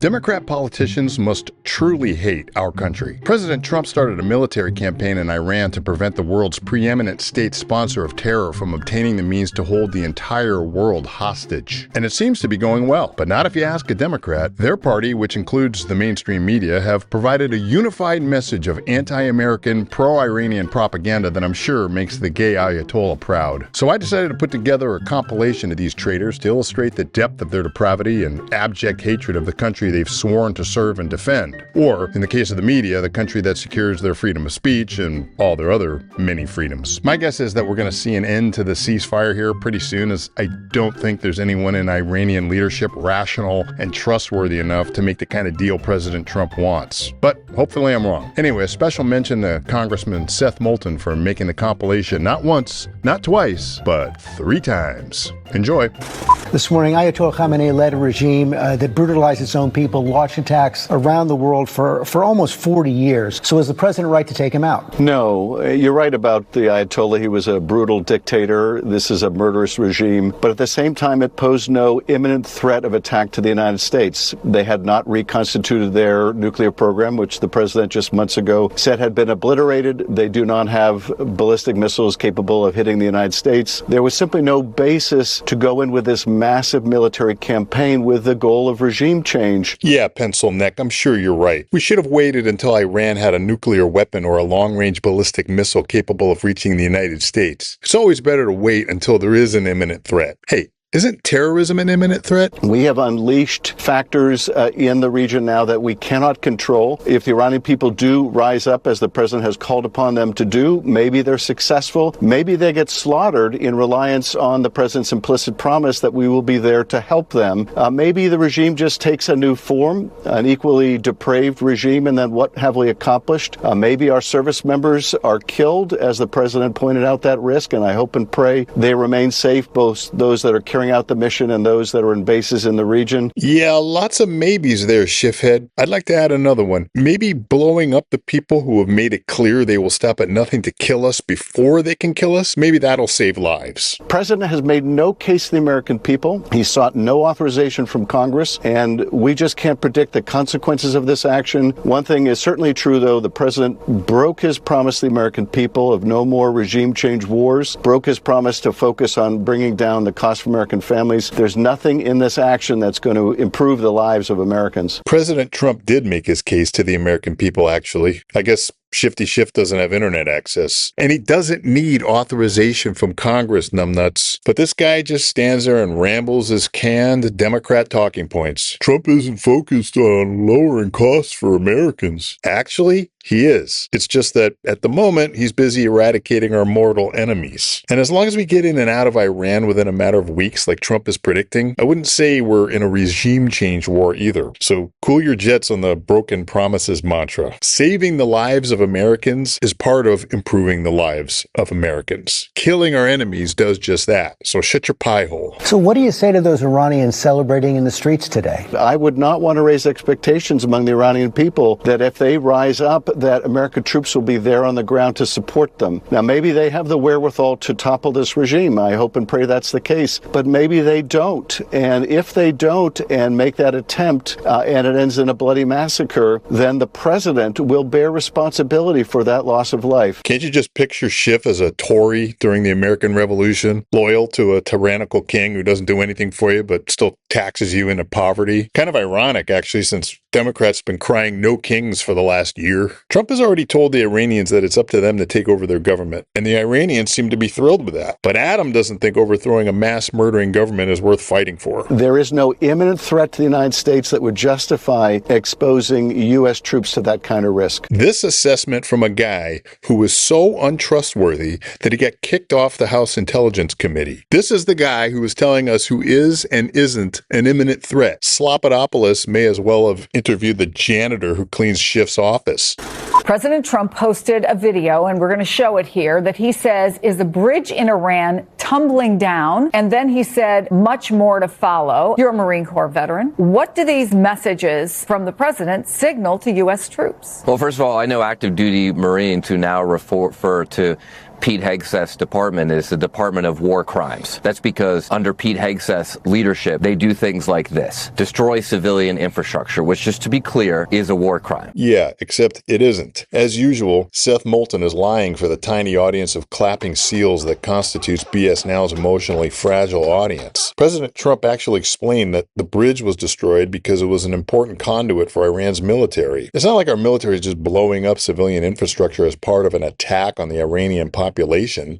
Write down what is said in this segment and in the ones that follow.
Democrat politicians must truly hate our country. President Trump started a military campaign in Iran to prevent the world's preeminent state sponsor of terror from obtaining the means to hold the entire world hostage. And it seems to be going well, but not if you ask a Democrat. Their party, which includes the mainstream media, have provided a unified message of anti-American, pro-Iranian propaganda that I'm sure makes the gay Ayatollah proud. So I decided to put together a compilation of these traitors to illustrate the depth of their depravity and abject hatred of the country they've sworn to serve and defend. Or, in the case of the media, the country that secures their freedom of speech and all their other many freedoms. My guess is that we're going to see an end to the ceasefire here pretty soon, as I don't think there's anyone in Iranian leadership rational and trustworthy enough to make the kind of deal President Trump wants. But hopefully I'm wrong. Anyway, a special mention to Congressman Seth Moulton for making the compilation not once, not twice, but 3 times. Enjoy. This morning, Ayatollah Khamenei led a regime that brutalized its own people, launched attacks around the world for almost 40 years. So is the president right to take him out? No, you're right about the Ayatollah. He was a brutal dictator. This is a murderous regime. But at the same time, it posed no imminent threat of attack to the United States. They had not reconstituted their nuclear program, which the president just months ago said had been obliterated. They do not have ballistic missiles capable of hitting the United States. There was simply no basis to go in with this massive military campaign with the goal of regime change. Yeah, pencil neck, I'm sure you're right. We should have waited until Iran had a nuclear weapon or a long-range ballistic missile capable of reaching the United States. It's always better to wait until there is an imminent threat. Hey, isn't terrorism an imminent threat? We have unleashed factors in the region now that we cannot control. If the Iranian people do rise up, as the president has called upon them to do, maybe they're successful. Maybe they get slaughtered in reliance on the president's implicit promise that we will be there to help them. Maybe the regime just takes a new form, an equally depraved regime, and then what have we accomplished? Maybe our service members are killed, as the president pointed out that risk, and I hope and pray they remain safe, both those that are carrying out the mission and those that are in bases in the region. Yeah, lots of maybes there, Shiffhead. I'd like to add another one. Maybe blowing up the people who have made it clear they will stop at nothing to kill us before they can kill us. Maybe that'll save lives. The president has made no case to the American people. He sought no authorization from Congress, and we just can't predict the consequences of this action. One thing is certainly true, though. The president broke his promise to the American people of no more regime change wars, broke his promise to focus on bringing down the cost for American families. There's nothing in this action that's going to improve the lives of Americans. President Trump did make his case to the American people, actually. I guess Shifty Schiff doesn't have internet access. And he doesn't need authorization from Congress, numbnuts. But this guy just stands there and rambles his canned Democrat talking points. Trump isn't focused on lowering costs for Americans. Actually, he is. It's just that at the moment, he's busy eradicating our mortal enemies. And as long as we get in and out of Iran within a matter of weeks, like Trump is predicting, I wouldn't say we're in a regime change war either. So cool your jets on the broken promises mantra. Saving the lives of Americans is part of improving the lives of Americans. Killing our enemies does just that. So shut your pie hole. So what do you say to those Iranians celebrating in the streets today? I would not want to raise expectations among the Iranian people that if they rise up, that American troops will be there on the ground to support them. Now, maybe they have the wherewithal to topple this regime. I hope and pray that's the case. But maybe they don't. And if they don't and make that attempt and it ends in a bloody massacre, then the president will bear responsibility for that loss of life. Can't you just picture Schiff as a Tory during the American Revolution, loyal to a tyrannical king who doesn't do anything for you but still taxes you into poverty? Kind of ironic, actually, since Democrats have been crying no kings for the last year. Trump has already told the Iranians that it's up to them to take over their government, and the Iranians seem to be thrilled with that. But Adam doesn't think overthrowing a mass murdering government is worth fighting for. There is no imminent threat to the United States that would justify exposing U.S. troops to that kind of risk. This assessment from a guy who was so untrustworthy that he got kicked off the House Intelligence Committee. This is the guy who was telling us who is and isn't an imminent threat. Slopodopoulos may as well have interviewed the janitor who cleans Schiff's office. President Trump posted a video, and we're going to show it here, that he says is a bridge in Iran tumbling down. And then he said much more to follow. You're a Marine Corps veteran. What do these messages from the president signal to U.S. troops? Well, first of all, I know active duty Marines who now refer to Pete Hegseth's department is the Department of War Crimes. That's because under Pete Hegseth's leadership, they do things like this. Destroy civilian infrastructure, which, just to be clear, is a war crime. Yeah, except it isn't. As usual, Seth Moulton is lying for the tiny audience of clapping seals that constitutes BS Now's emotionally fragile audience. President Trump actually explained that the bridge was destroyed because it was an important conduit for Iran's military. It's not like our military is just blowing up civilian infrastructure as part of an attack on the Iranian population.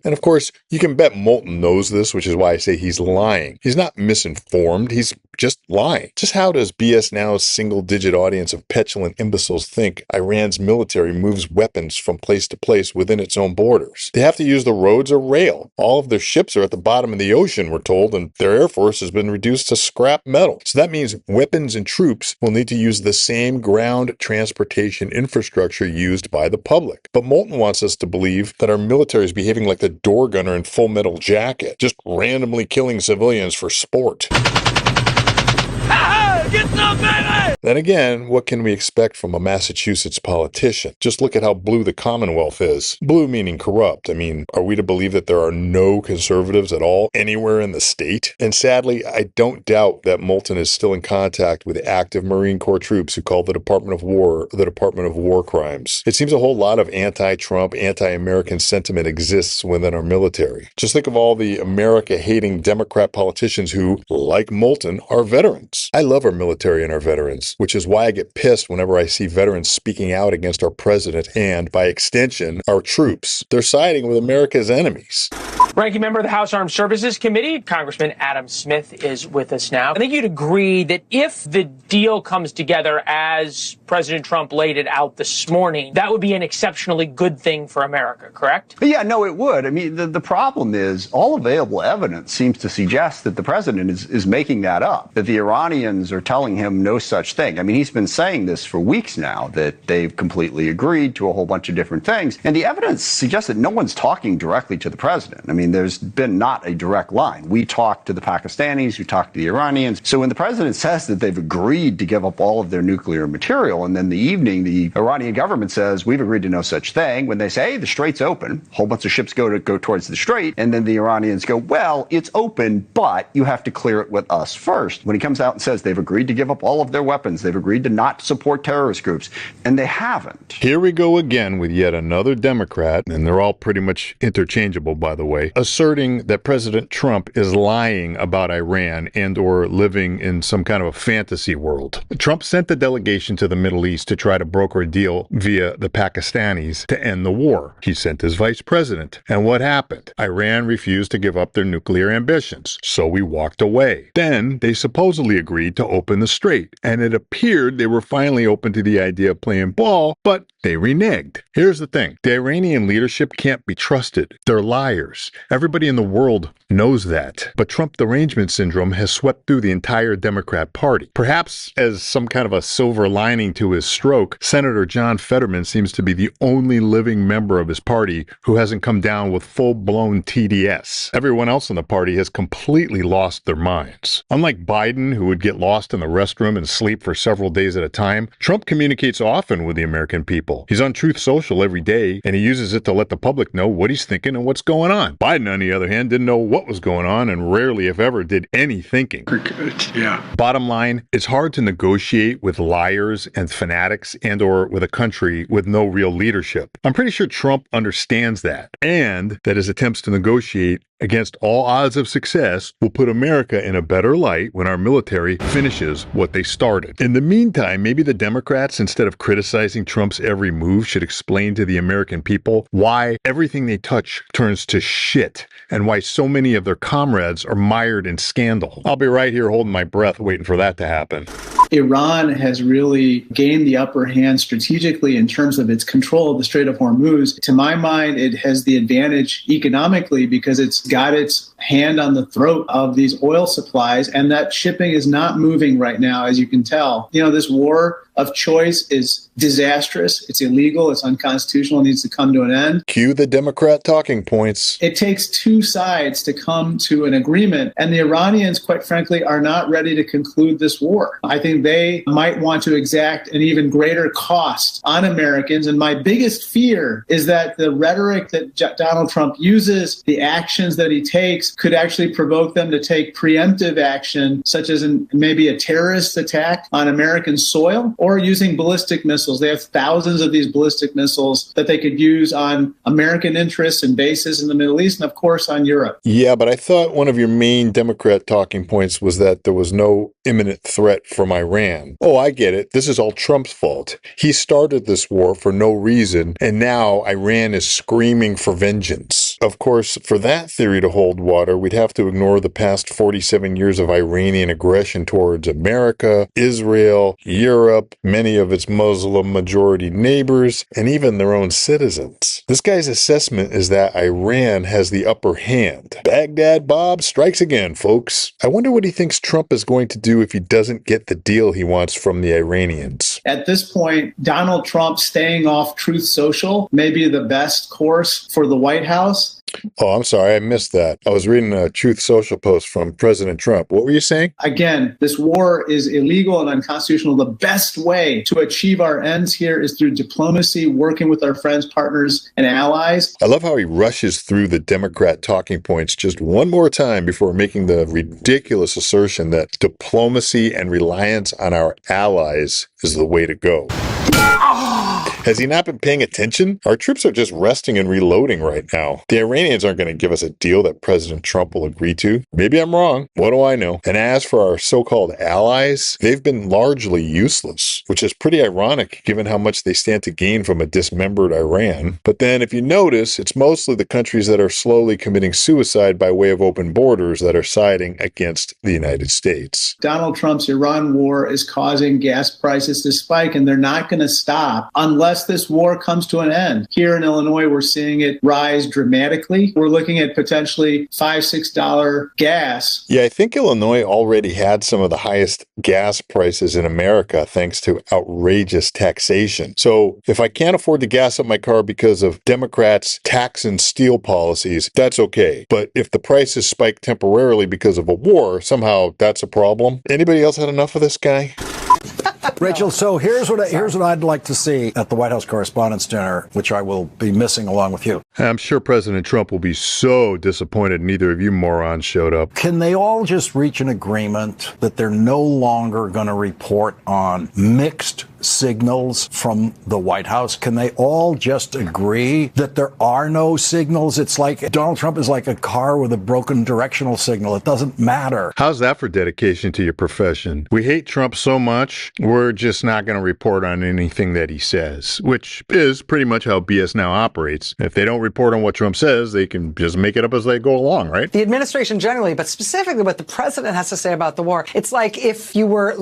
And of course, you can bet Moulton knows this, which is why I say he's lying. He's not misinformed, he's just lying. Just how does BS Now's single-digit audience of petulant imbeciles think Iran's military moves weapons from place to place within its own borders? They have to use the roads or rail. All of their ships are at the bottom of the ocean, we're told, and their air force has been reduced to scrap metal. So that means weapons and troops will need to use the same ground transportation infrastructure used by the public. But Moulton wants us to believe that our military is behaving like the door gunner in Full Metal Jacket, just randomly killing civilians for sport. Get some, baby! Then again, what can we expect from a Massachusetts politician? Just look at how blue the Commonwealth is. Blue meaning corrupt. I mean, are we to believe that there are no conservatives at all anywhere in the state? And sadly, I don't doubt that Moulton is still in contact with active Marine Corps troops who call the Department of War the Department of War Crimes. It seems a whole lot of anti-Trump, anti-American sentiment exists within our military. Just think of all the America-hating Democrat politicians who, like Moulton, are veterans. I love our military and our veterans, which is why I get pissed whenever I see veterans speaking out against our president and, by extension, our troops. They're siding with America's enemies. Ranking member of the House Armed Services Committee, Congressman Adam Smith, is with us now. I think you'd agree that if the deal comes together as President Trump laid it out this morning, that would be an exceptionally good thing for America, correct? Yeah, no, it would. I mean, the problem is all available evidence seems to suggest that the president is making that up, that the Iranians are telling him no such thing. I mean, he's been saying this for weeks now, that they've completely agreed to a whole bunch of different things. And the evidence suggests that no one's talking directly to the president. I mean, there's been not a direct line. We talked to the Pakistanis, we talked to the Iranians. So when the president says that they've agreed to give up all of their nuclear material, and then the evening the Iranian government says we've agreed to no such thing, when they say, hey, the strait's open, a whole bunch of ships go towards the strait, and then the Iranians go, well, it's open, but you have to clear it with us first. When he comes out and says they've agreed to give up all of their weapons, they've agreed to not support terrorist groups, and they haven't. Here we go again with yet another Democrat, and they're all pretty much interchangeable, by the way, asserting that President Trump is lying about Iran and or living in some kind of a fantasy world. Trump sent the delegation to the Middle East to try to broker a deal via the Pakistanis to end the war. He sent his vice president. And what happened? Iran refused to give up their nuclear ambitions, so we walked away. Then they supposedly agreed to open the strait, and it appeared they were finally open to the idea of playing ball, but they reneged. Here's the thing. The Iranian leadership can't be trusted. They're liars. Everybody in the world knows that. But Trump derangement syndrome has swept through the entire Democrat Party. Perhaps as some kind of a silver lining to his stroke, Senator John Fetterman seems to be the only living member of his party who hasn't come down with full-blown TDS. Everyone else in the party has completely lost their minds. Unlike Biden, who would get lost in the restroom and sleep for several days at a time, Trump communicates often with the American people. He's on Truth Social every day, and he uses it to let the public know what he's thinking and what's going on. Biden, on the other hand, didn't know what was going on and rarely, if ever, did any thinking. Yeah. Bottom line, it's hard to negotiate with liars and fanatics and or with a country with no real leadership. I'm pretty sure Trump understands that, and that his attempts to negotiate against all odds of success will put America in a better light when our military finishes what they started. In the meantime, maybe the Democrats, instead of criticizing Trump's every move, should explain to the American people why everything they touch turns to shit and why so many of their comrades are mired in scandal. I'll be right here holding my breath waiting for that to happen. Iran has really gained the upper hand strategically in terms of its control of the Strait of Hormuz. To my mind, it has the advantage economically because it's got its hand on the throat of these oil supplies, and that shipping is not moving right now, as you can tell. You know, this war of choice is disastrous. It's illegal. It's unconstitutional. It needs to come to an end. Cue the Democrat talking points. It takes two sides to come to an agreement. And the Iranians, quite frankly, are not ready to conclude this war. I think they might want to exact an even greater cost on Americans. And my biggest fear is that the rhetoric that Donald Trump uses, the actions that he takes, could actually provoke them to take preemptive action, such as maybe a terrorist attack on American soil or using ballistic missiles. They have thousands of these ballistic missiles that they could use on American interests and bases in the Middle East and, of course, on Europe. Yeah, but I thought one of your main Democrat talking points was that there was no imminent threat from Iran. Oh, I get it. This is all Trump's fault. He started this war for no reason, and now Iran is screaming for vengeance. Of course, for that theory to hold water, we'd have to ignore the past 47 years of Iranian aggression towards America, Israel, Europe, many of its Muslim-majority neighbors, and even their own citizens. This guy's assessment is that Iran has the upper hand. Baghdad Bob strikes again, folks. I wonder what he thinks Trump is going to do if he doesn't get the deal he wants from the Iranians. At this point, Donald Trump staying off Truth Social may be the best course for the White House. Oh, I'm sorry. I missed that. I was reading a Truth Social post from President Trump. What were you saying? Again, this war is illegal and unconstitutional. The best way to achieve our ends here is through diplomacy, working with our friends, partners, and allies. I love how he rushes through the Democrat talking points just one more time before making the ridiculous assertion that diplomacy and reliance on our allies is the way to go. Has he not been paying attention? Our troops are just resting and reloading right now. The Iranians aren't going to give us a deal that President Trump will agree to. Maybe I'm wrong. What do I know? And as for our so-called allies, they've been largely useless, which is pretty ironic given how much they stand to gain from a dismembered Iran. But then if you notice, it's mostly the countries that are slowly committing suicide by way of open borders that are siding against the United States. Donald Trump's Iran war is causing gas prices to spike, and they're not going to stop unless this war comes to an end. Here in Illinois, we're seeing it rise dramatically. We're looking at potentially $5, $6 gas. Yeah, I think Illinois already had some of the highest gas prices in America thanks to outrageous taxation. So if I can't afford to gas up my car because of Democrats' tax and steal policies, that's okay. But if the prices spike temporarily because of a war, somehow that's a problem. Anybody else had enough of this guy? Rachel, so here's what I'd like to see at the White House Correspondents' Dinner, which I will be missing along with you. I'm sure President Trump will be so disappointed neither of you morons showed up. Can they all just reach an agreement that they're no longer going to report on mixed signals from the White House? Can they all just agree that there are no signals? It's like Donald Trump is like a car with a broken directional signal. It doesn't matter. How's that for dedication to your profession? We hate Trump so much, we're just not going to report on anything that he says, which is pretty much how BS Now operates. If they don't report on what Trump says, they can just make it up as they go along, right? The administration generally, but specifically what the president has to say about the war. It's like if you were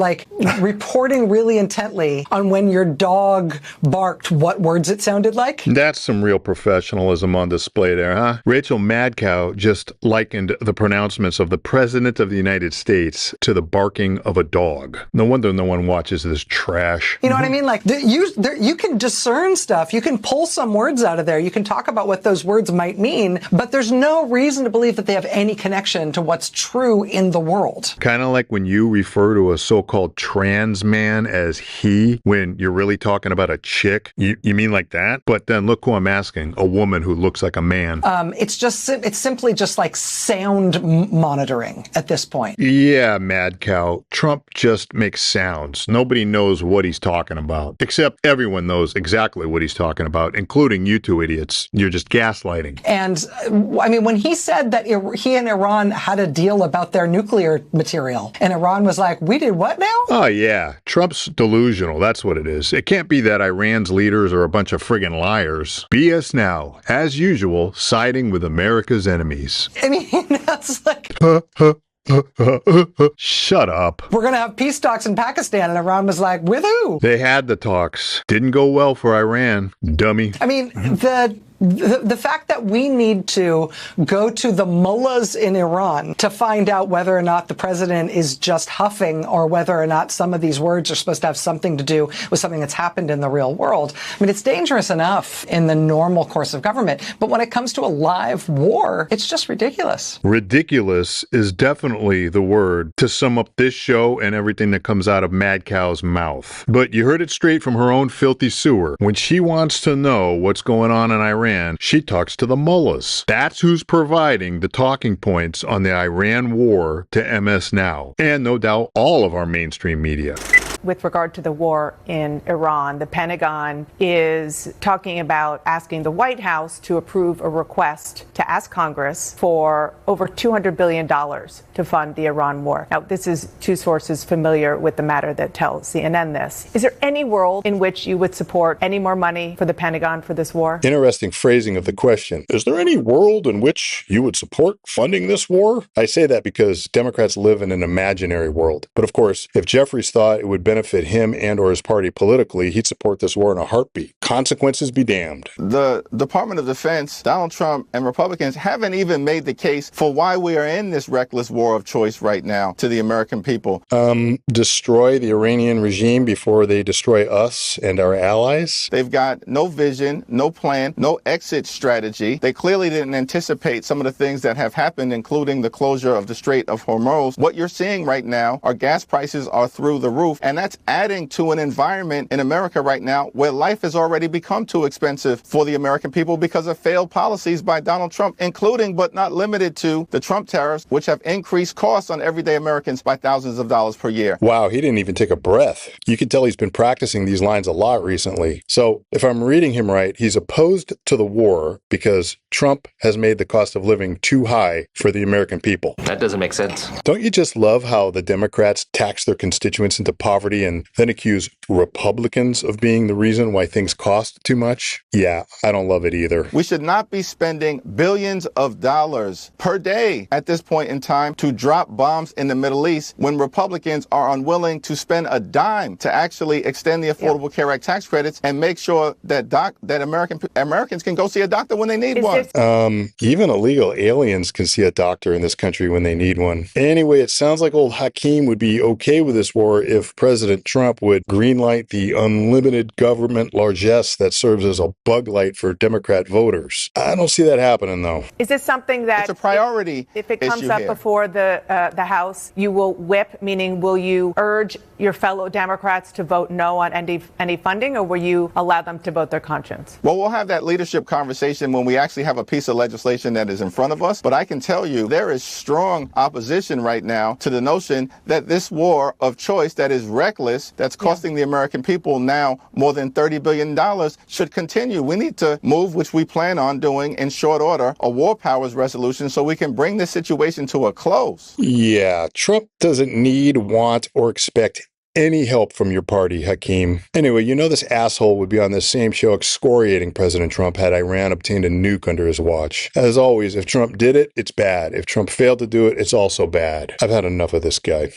reporting really intently on when your dog barked what words it sounded like. That's some real professionalism on display there, huh? Rachel Madcow just likened the pronouncements of the President of the United States to the barking of a dog. No wonder no one watches this trash. You know what I mean? Like, you can discern stuff. You can pull some words out of there. You can talk about what those words might mean, but there's no reason to believe that they have any connection to what's true in the world. Kind of like when you refer to a so-called trans man as he, when you're really talking about a chick. You mean like that? But then look who I'm asking, a woman who looks like a man. It's simply just like sound monitoring at this point. Yeah, Mad Cow. Trump just makes sounds. Nobody knows what he's talking about. Except everyone knows exactly what he's talking about, including you two idiots. You're just gaslighting. And I mean, when he said that he and Iran had a deal about their nuclear material, and Iran was like, we did what now? Oh, yeah. Trump's delusional. That's what it is. It can't be that Iran's leaders are a bunch of friggin' liars. BS Now, as usual, siding with America's enemies. I mean, that's like... Shut up. We're going to have peace talks in Pakistan, and Iran was like, with who? They had the talks. Didn't go well for Iran. Dummy. I mean, the The fact that we need to go to the mullahs in Iran to find out whether or not the president is just huffing or whether or not some of these words are supposed to have something to do with something that's happened in the real world. I mean, it's dangerous enough in the normal course of government, but when it comes to a live war, it's just ridiculous. Ridiculous is definitely the word to sum up this show and everything that comes out of Mad Cow's mouth. But you heard it straight from her own filthy sewer. When she wants to know what's going on in Iran, she talks to the mullahs. That's who's providing the talking points on the Iran war to MS Now, and no doubt all of our mainstream media. With regard to the war in Iran, the Pentagon is talking about asking the White House to approve a request to ask Congress for over $200 billion to fund the Iran war. Now, this is two sources familiar with the matter that tell CNN this. Is there any world in which you would support any more money for the Pentagon for this war? Interesting phrasing of the question. Is there any world in which you would support funding this war? I say that because Democrats live in an imaginary world. But of course, if Jeffries thought it would benefit him and or his party politically, he'd support this war in a heartbeat. Consequences be damned. The Department of Defense, Donald Trump, and Republicans haven't even made the case for why we are in this reckless war of choice right now to the American people. Destroy the Iranian regime before they destroy us and our allies? They've got no vision, no plan, no exit strategy. They clearly didn't anticipate some of the things that have happened, including the closure of the Strait of Hormuz. What you're seeing right now are gas prices are through the roof, and that's adding to an environment in America right now where life has already become too expensive for the American people because of failed policies by Donald Trump, including but not limited to the Trump tariffs, which have increased costs on everyday Americans by thousands of dollars per year. Wow, he didn't even take a breath. You can tell he's been practicing these lines a lot recently. So if I'm reading him right, he's opposed to the war because Trump has made the cost of living too high for the American people. That doesn't make sense. Don't you just love how the Democrats tax their constituents into poverty and then accuse Republicans of being the reason why things cost too much? Yeah, I don't love it either. We should not be spending billions of dollars per day at this point in time to drop bombs in the Middle East when Republicans are unwilling to spend a dime to actually extend the Affordable Care Act tax credits and make sure that Americans can go see a doctor when they need one. Even illegal aliens can see a doctor in this country when they need one. Anyway, it sounds like old Hakeem would be okay with this war if President Trump would greenlight the unlimited government largesse that serves as a bug light for Democrat voters. I don't see that happening, though. Is this something that it's a priority if it comes up before the House, you will whip, meaning will you urge your fellow Democrats to vote no on any funding, or will you allow them to vote their conscience? Well, we'll have that leadership conversation when we actually have a piece of legislation that is in front of us. But I can tell you there is strong opposition right now to the notion that this war of choice that is reckless, that's costing the American people now more than $30 billion, should continue. We need to move, which we plan on doing in short order, a war powers resolution so we can bring this situation to a close. Yeah, Trump doesn't need, want, or expect any help from your party, Hakeem. Anyway, you know this asshole would be on this same show excoriating President Trump had Iran obtained a nuke under his watch. As always, if Trump did it, it's bad. If Trump failed to do it, it's also bad. I've had enough of this guy.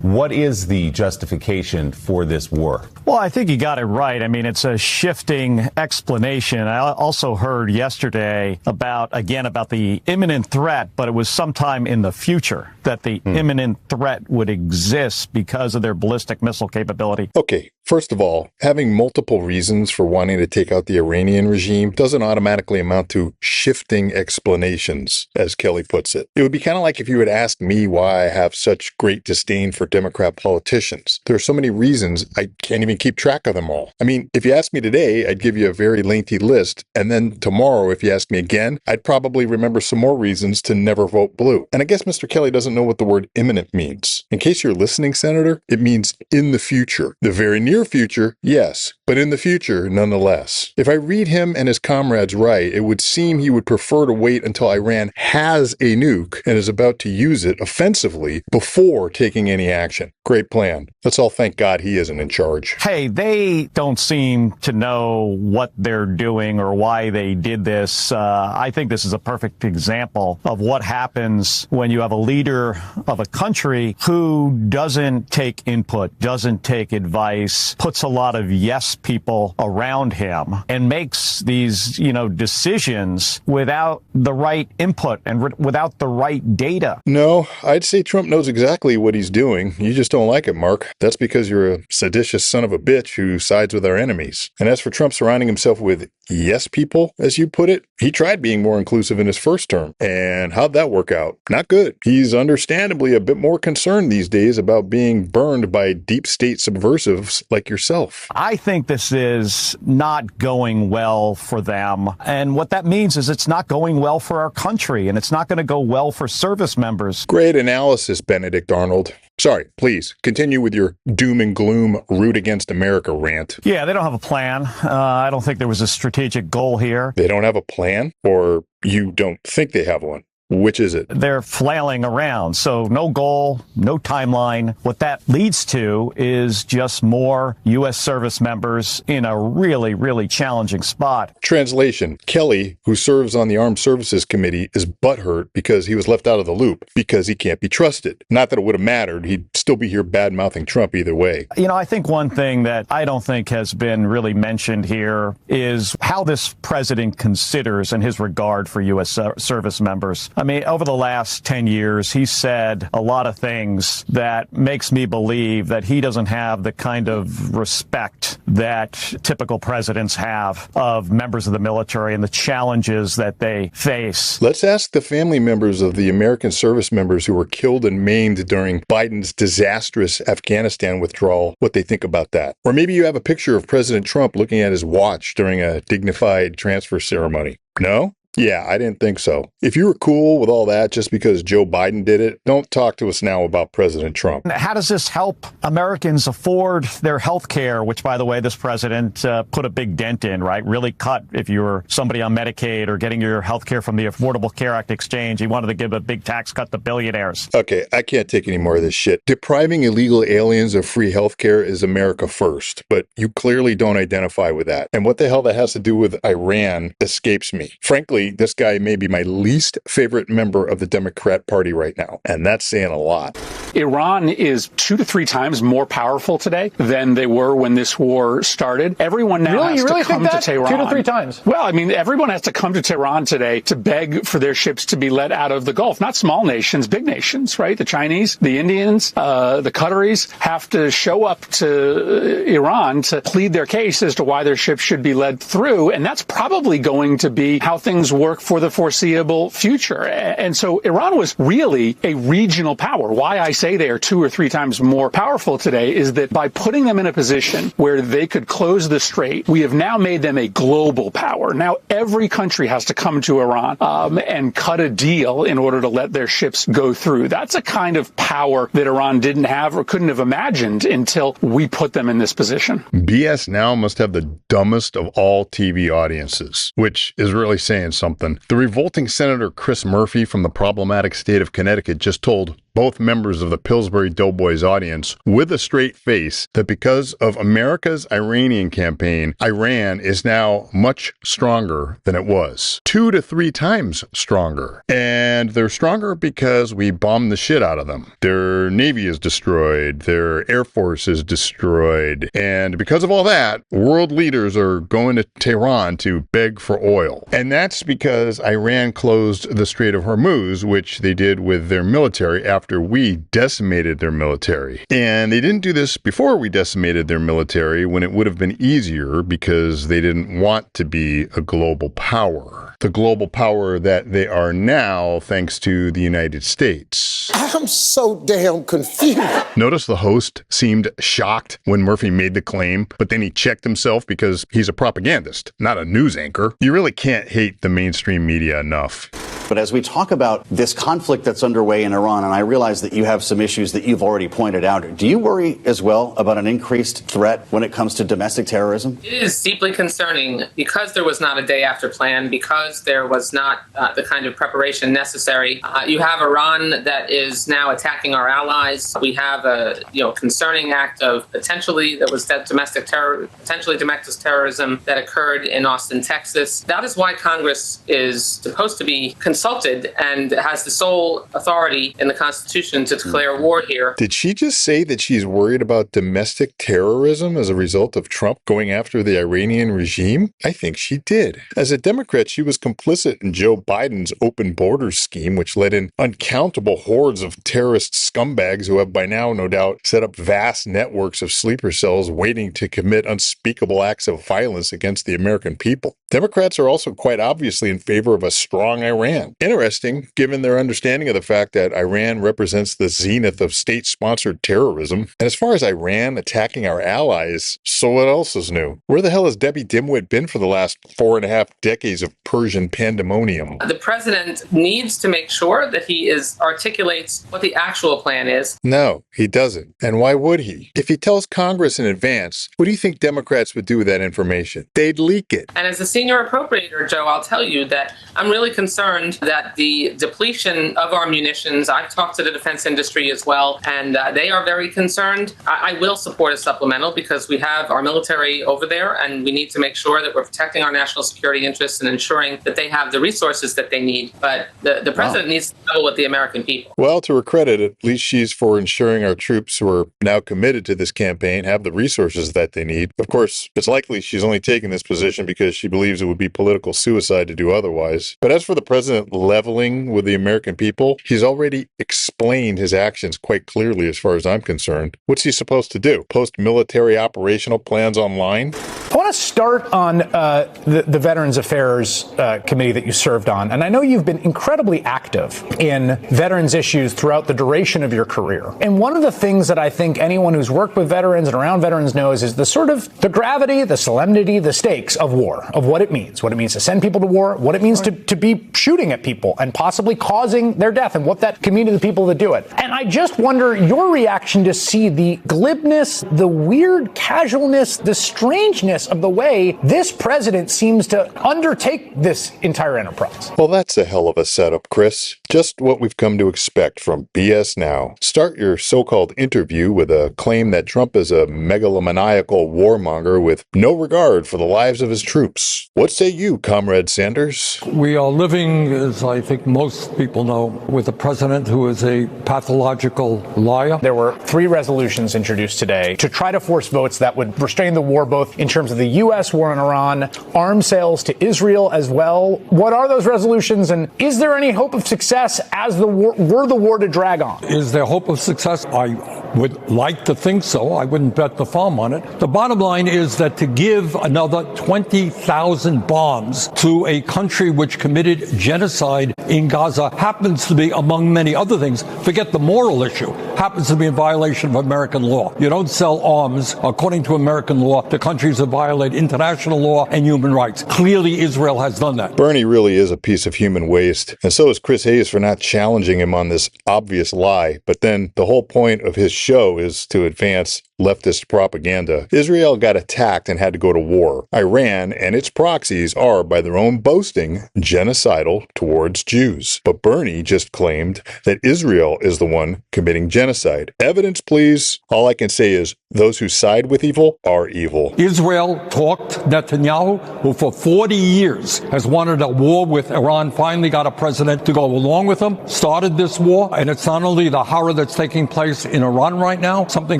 What is the justification for this war? Well, I think you got it right. I mean, it's a shifting explanation. I also heard yesterday about the imminent threat, but it was sometime in the future that the imminent threat would exist because of their ballistic missile capability. Okay, first of all, having multiple reasons for wanting to take out the Iranian regime doesn't automatically amount to shifting explanations, as Kelly puts it. It would be kind of like if you had asked me why I have such great disdain for Democrat politicians. There are so many reasons, I can't even keep track of them all. I mean, if you asked me today, I'd give you a very lengthy list, and then tomorrow, if you ask me again, I'd probably remember some more reasons to never vote blue. And I guess Mr. Kelly doesn't know what the word imminent means. In case you're listening, Senator, it means in the future. The very near future, yes, but in the future, nonetheless. If I read him and his comrades right, it would seem he would prefer to wait until Iran has a nuke and is about to use it offensively before taking any action. Great plan. Let's all thank God he isn't in charge. Hey, they don't seem to know what they're doing or why they did this. I think this is a perfect example of what happens when you have a leader leader of a country who doesn't take input, doesn't take advice, puts a lot of yes people around him, and makes these, decisions without the right input and without the right data. No, I'd say Trump knows exactly what he's doing. You just don't like it, Mark. That's because you're a seditious son of a bitch who sides with our enemies. And as for Trump surrounding himself with yes people, as you put it, he tried being more inclusive in his first term. And how'd that work out? Not good. He's understandably a bit more concerned these days about being burned by deep state subversives like yourself. I think this is not going well for them. And what that means is it's not going well for our country, and it's not going to go well for service members. Great analysis, Benedict Arnold. Sorry, please continue with your doom and gloom root against America rant. Yeah, they don't have a plan. I don't think there was a strategic goal here. They don't have a plan, or you don't think they have one? Which is it? They're flailing around. So no goal, no timeline. What that leads to is just more U.S. service members in a really, really challenging spot. Translation: Kelly, who serves on the Armed Services Committee, is butthurt because he was left out of the loop because he can't be trusted. Not that it would have mattered. He'd still be here bad-mouthing Trump either way. I think one thing that I don't think has been really mentioned here is how this president considers and his regard for U.S. service members. I mean, over the last 10 years, he's said a lot of things that makes me believe that he doesn't have the kind of respect that typical presidents have of members of the military and the challenges that they face. Let's ask the family members of the American service members who were killed and maimed during Biden's disastrous Afghanistan withdrawal what they think about that. Or maybe you have a picture of President Trump looking at his watch during a dignified transfer ceremony. No? Yeah, I didn't think so. If you were cool with all that just because Joe Biden did it, don't talk to us now about President Trump. How does this help Americans afford their health care, which, by the way, this president put a big dent in, right? Really cut if you were somebody on Medicaid or getting your health care from the Affordable Care Act exchange. He wanted to give a big tax cut to billionaires. Okay, I can't take any more of this shit. Depriving illegal aliens of free health care is America first, but you clearly don't identify with that. And what the hell that has to do with Iran escapes me. Frankly, this guy may be my least favorite member of the Democrat Party right now, and that's saying a lot. Iran is 2 to 3 times more powerful today than they were when this war started. Everyone now has to come to Tehran. 2 to 3 times? Well, I mean, everyone has to come to Tehran today to beg for their ships to be let out of the Gulf. Not small nations, big nations, right? The Chinese, the Indians, the Qataris have to show up to Iran to plead their case as to why their ships should be led through. And that's probably going to be how things work for the foreseeable future. And so Iran was really a regional power. Why I say they are 2 or 3 times more powerful today is that by putting them in a position where they could close the strait, we have now made them a global power. Now every country has to come to Iran and cut a deal in order to let their ships go through. That's a kind of power that Iran didn't have or couldn't have imagined until we put them in this position. BS Now must have the dumbest of all TV audiences, which is really saying something. The revolting Senator Chris Murphy from the problematic state of Connecticut just told both members of the Pillsbury Doughboys audience with a straight face that because of America's Iranian campaign, Iran is now much stronger than it was. 2 to 3 times stronger. And they're stronger because we bombed the shit out of them. Their Navy is destroyed. Their Air Force is destroyed. And because of all that, world leaders are going to Tehran to beg for oil. And that's because Iran closed the Strait of Hormuz, which they did with their military after we decimated their military. And they didn't do this before we decimated their military when it would have been easier because they didn't want to be a global power. The global power that they are now thanks to the United States. I'm so damn confused. Notice the host seemed shocked when Murphy made the claim, but then he checked himself because he's a propagandist, not a news anchor. You really can't hate the mainstream media enough. But as we talk about this conflict that's underway in Iran, and I realize that you have some issues that you've already pointed out, do you worry as well about an increased threat when it comes to domestic terrorism? It is deeply concerning because there was not a day after plan, because there was not the kind of preparation necessary. You have Iran that is now attacking our allies. We have a concerning act of potentially domestic terrorism that occurred in Austin, Texas. That is why Congress is supposed to be concerned consulted and has the sole authority in the Constitution to declare war here. Did she just say that she's worried about domestic terrorism as a result of Trump going after the Iranian regime? I think she did. As a Democrat, she was complicit in Joe Biden's open borders scheme, which led in uncountable hordes of terrorist scumbags who have by now, no doubt, set up vast networks of sleeper cells waiting to commit unspeakable acts of violence against the American people. Democrats are also quite obviously in favor of a strong Iran. Interesting, given their understanding of the fact that Iran represents the zenith of state-sponsored terrorism. And as far as Iran attacking our allies, so what else is new? Where the hell has Debbie Dimwit been for the last 4.5 decades of Persian pandemonium? The president needs to make sure that he articulates what the actual plan is. No, he doesn't. And why would he? If he tells Congress in advance, what do you think Democrats would do with that information? They'd leak it. And as a senior appropriator, Joe, I'll tell you that I'm really concerned that the depletion of our munitions, I've talked to the defense industry as well, and they are very concerned. I will support a supplemental because we have our military over there, and we need to make sure that we're protecting our national security interests and ensuring that they have the resources that they need. But the president needs to settle with the American people. Well, to her credit, at least she's for ensuring our troops who are now committed to this campaign have the resources that they need. Of course, it's likely she's only taking this position because she believes it would be political suicide to do otherwise. But as for the president leveling with the American people, he's already explained his actions quite clearly as far as I'm concerned. What's he supposed to do? Post military operational plans online? I want to start on the Veterans Affairs Committee that you served on. And I know you've been incredibly active in veterans issues throughout the duration of your career. And one of the things that I think anyone who's worked with veterans and around veterans knows is the gravity, the solemnity, the stakes of war, of what it means to send people to war, what it means to be shooting at people and possibly causing their death, and what that can mean to the people that do it. And I just wonder your reaction to see the glibness, the weird casualness, the strangeness of the way this president seems to undertake this entire enterprise. Well, that's a hell of a setup, Chris. Just what we've come to expect from BS Now. Start your so-called interview with a claim that Trump is a megalomaniacal warmonger with no regard for the lives of his troops. What say you, Comrade Sanders? We are living, as I think most people know, with a president who is a pathological liar. There were 3 resolutions introduced today to try to force votes that would restrain the war, both in terms of the U.S. war in Iran, arms sales to Israel as well. What are those resolutions, and is there any hope of success as were the war to drag on? Is there hope of success? I would like to think so. I wouldn't bet the farm on it. The bottom line is that to give another 20,000 bombs to a country which committed genocide in Gaza happens to be, among many other things, forget the moral issue, happens to be in violation of American law. You don't sell arms, according to American law, to countries that violate international law and human rights. Clearly, Israel has done that. Bernie really is a piece of human waste, and so is Chris Hayes for not challenging him on this obvious lie. But then the whole point of his show is to advance leftist propaganda. Israel got attacked and had to go to war. Iran and its proxies are, by their own boasting, genocidal towards Jews. But Bernie just claimed that Israel is the one committing genocide. Evidence, please. All I can say is those who side with evil are evil. Israel talked Netanyahu, who for 40 years has wanted a war with Iran, finally got a president to go along with him, started this war. And it's not only the horror that's taking place in Iran right now, something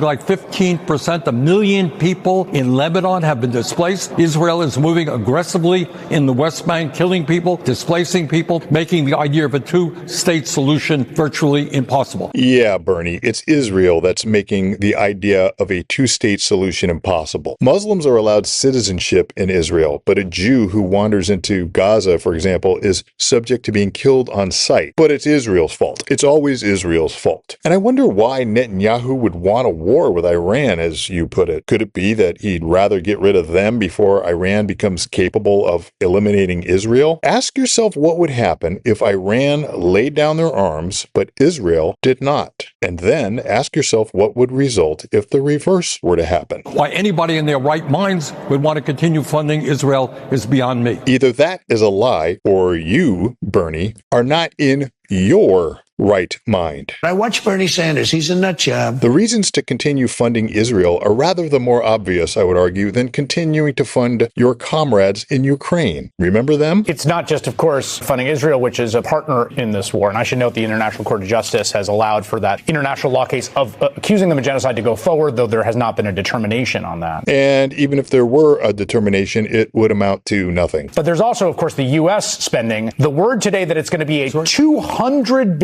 like 15%, a million people in Lebanon have been displaced. Israel is moving aggressively in the West Bank, killing people, displacing people, making the idea of a two-state solution virtually impossible. Yeah, Bernie, it's Israel that's making the idea of a two-state solution impossible. Muslims are allowed citizenship in Israel, but a Jew who wanders into Gaza, for example, is subject to being killed on sight. But it's Israel's fault. It's always Israel's fault. And I wonder why Netanyahu would want a war with Iran, as you put it. Could it be that he'd rather get rid of them before Iran becomes capable of eliminating Israel? Ask yourself what would happen if Iran laid down their arms, but Israel did not. And then ask yourself what would result if the reverse were to happen. Why anybody in their right minds would want to continue funding Israel is beyond me. Either that is a lie, or you, Bernie, are not in your right mind. I watch Bernie Sanders. He's a nut job. The reasons to continue funding Israel are rather the more obvious, I would argue, than continuing to fund your comrades in Ukraine. Remember them? It's not just, of course, funding Israel, which is a partner in this war. And I should note the International Court of Justice has allowed for that international law case of accusing them of genocide to go forward, though there has not been a determination on that. And even if there were a determination, it would amount to nothing. But there's also, of course, the U.S. spending. The word today that it's going to be a $200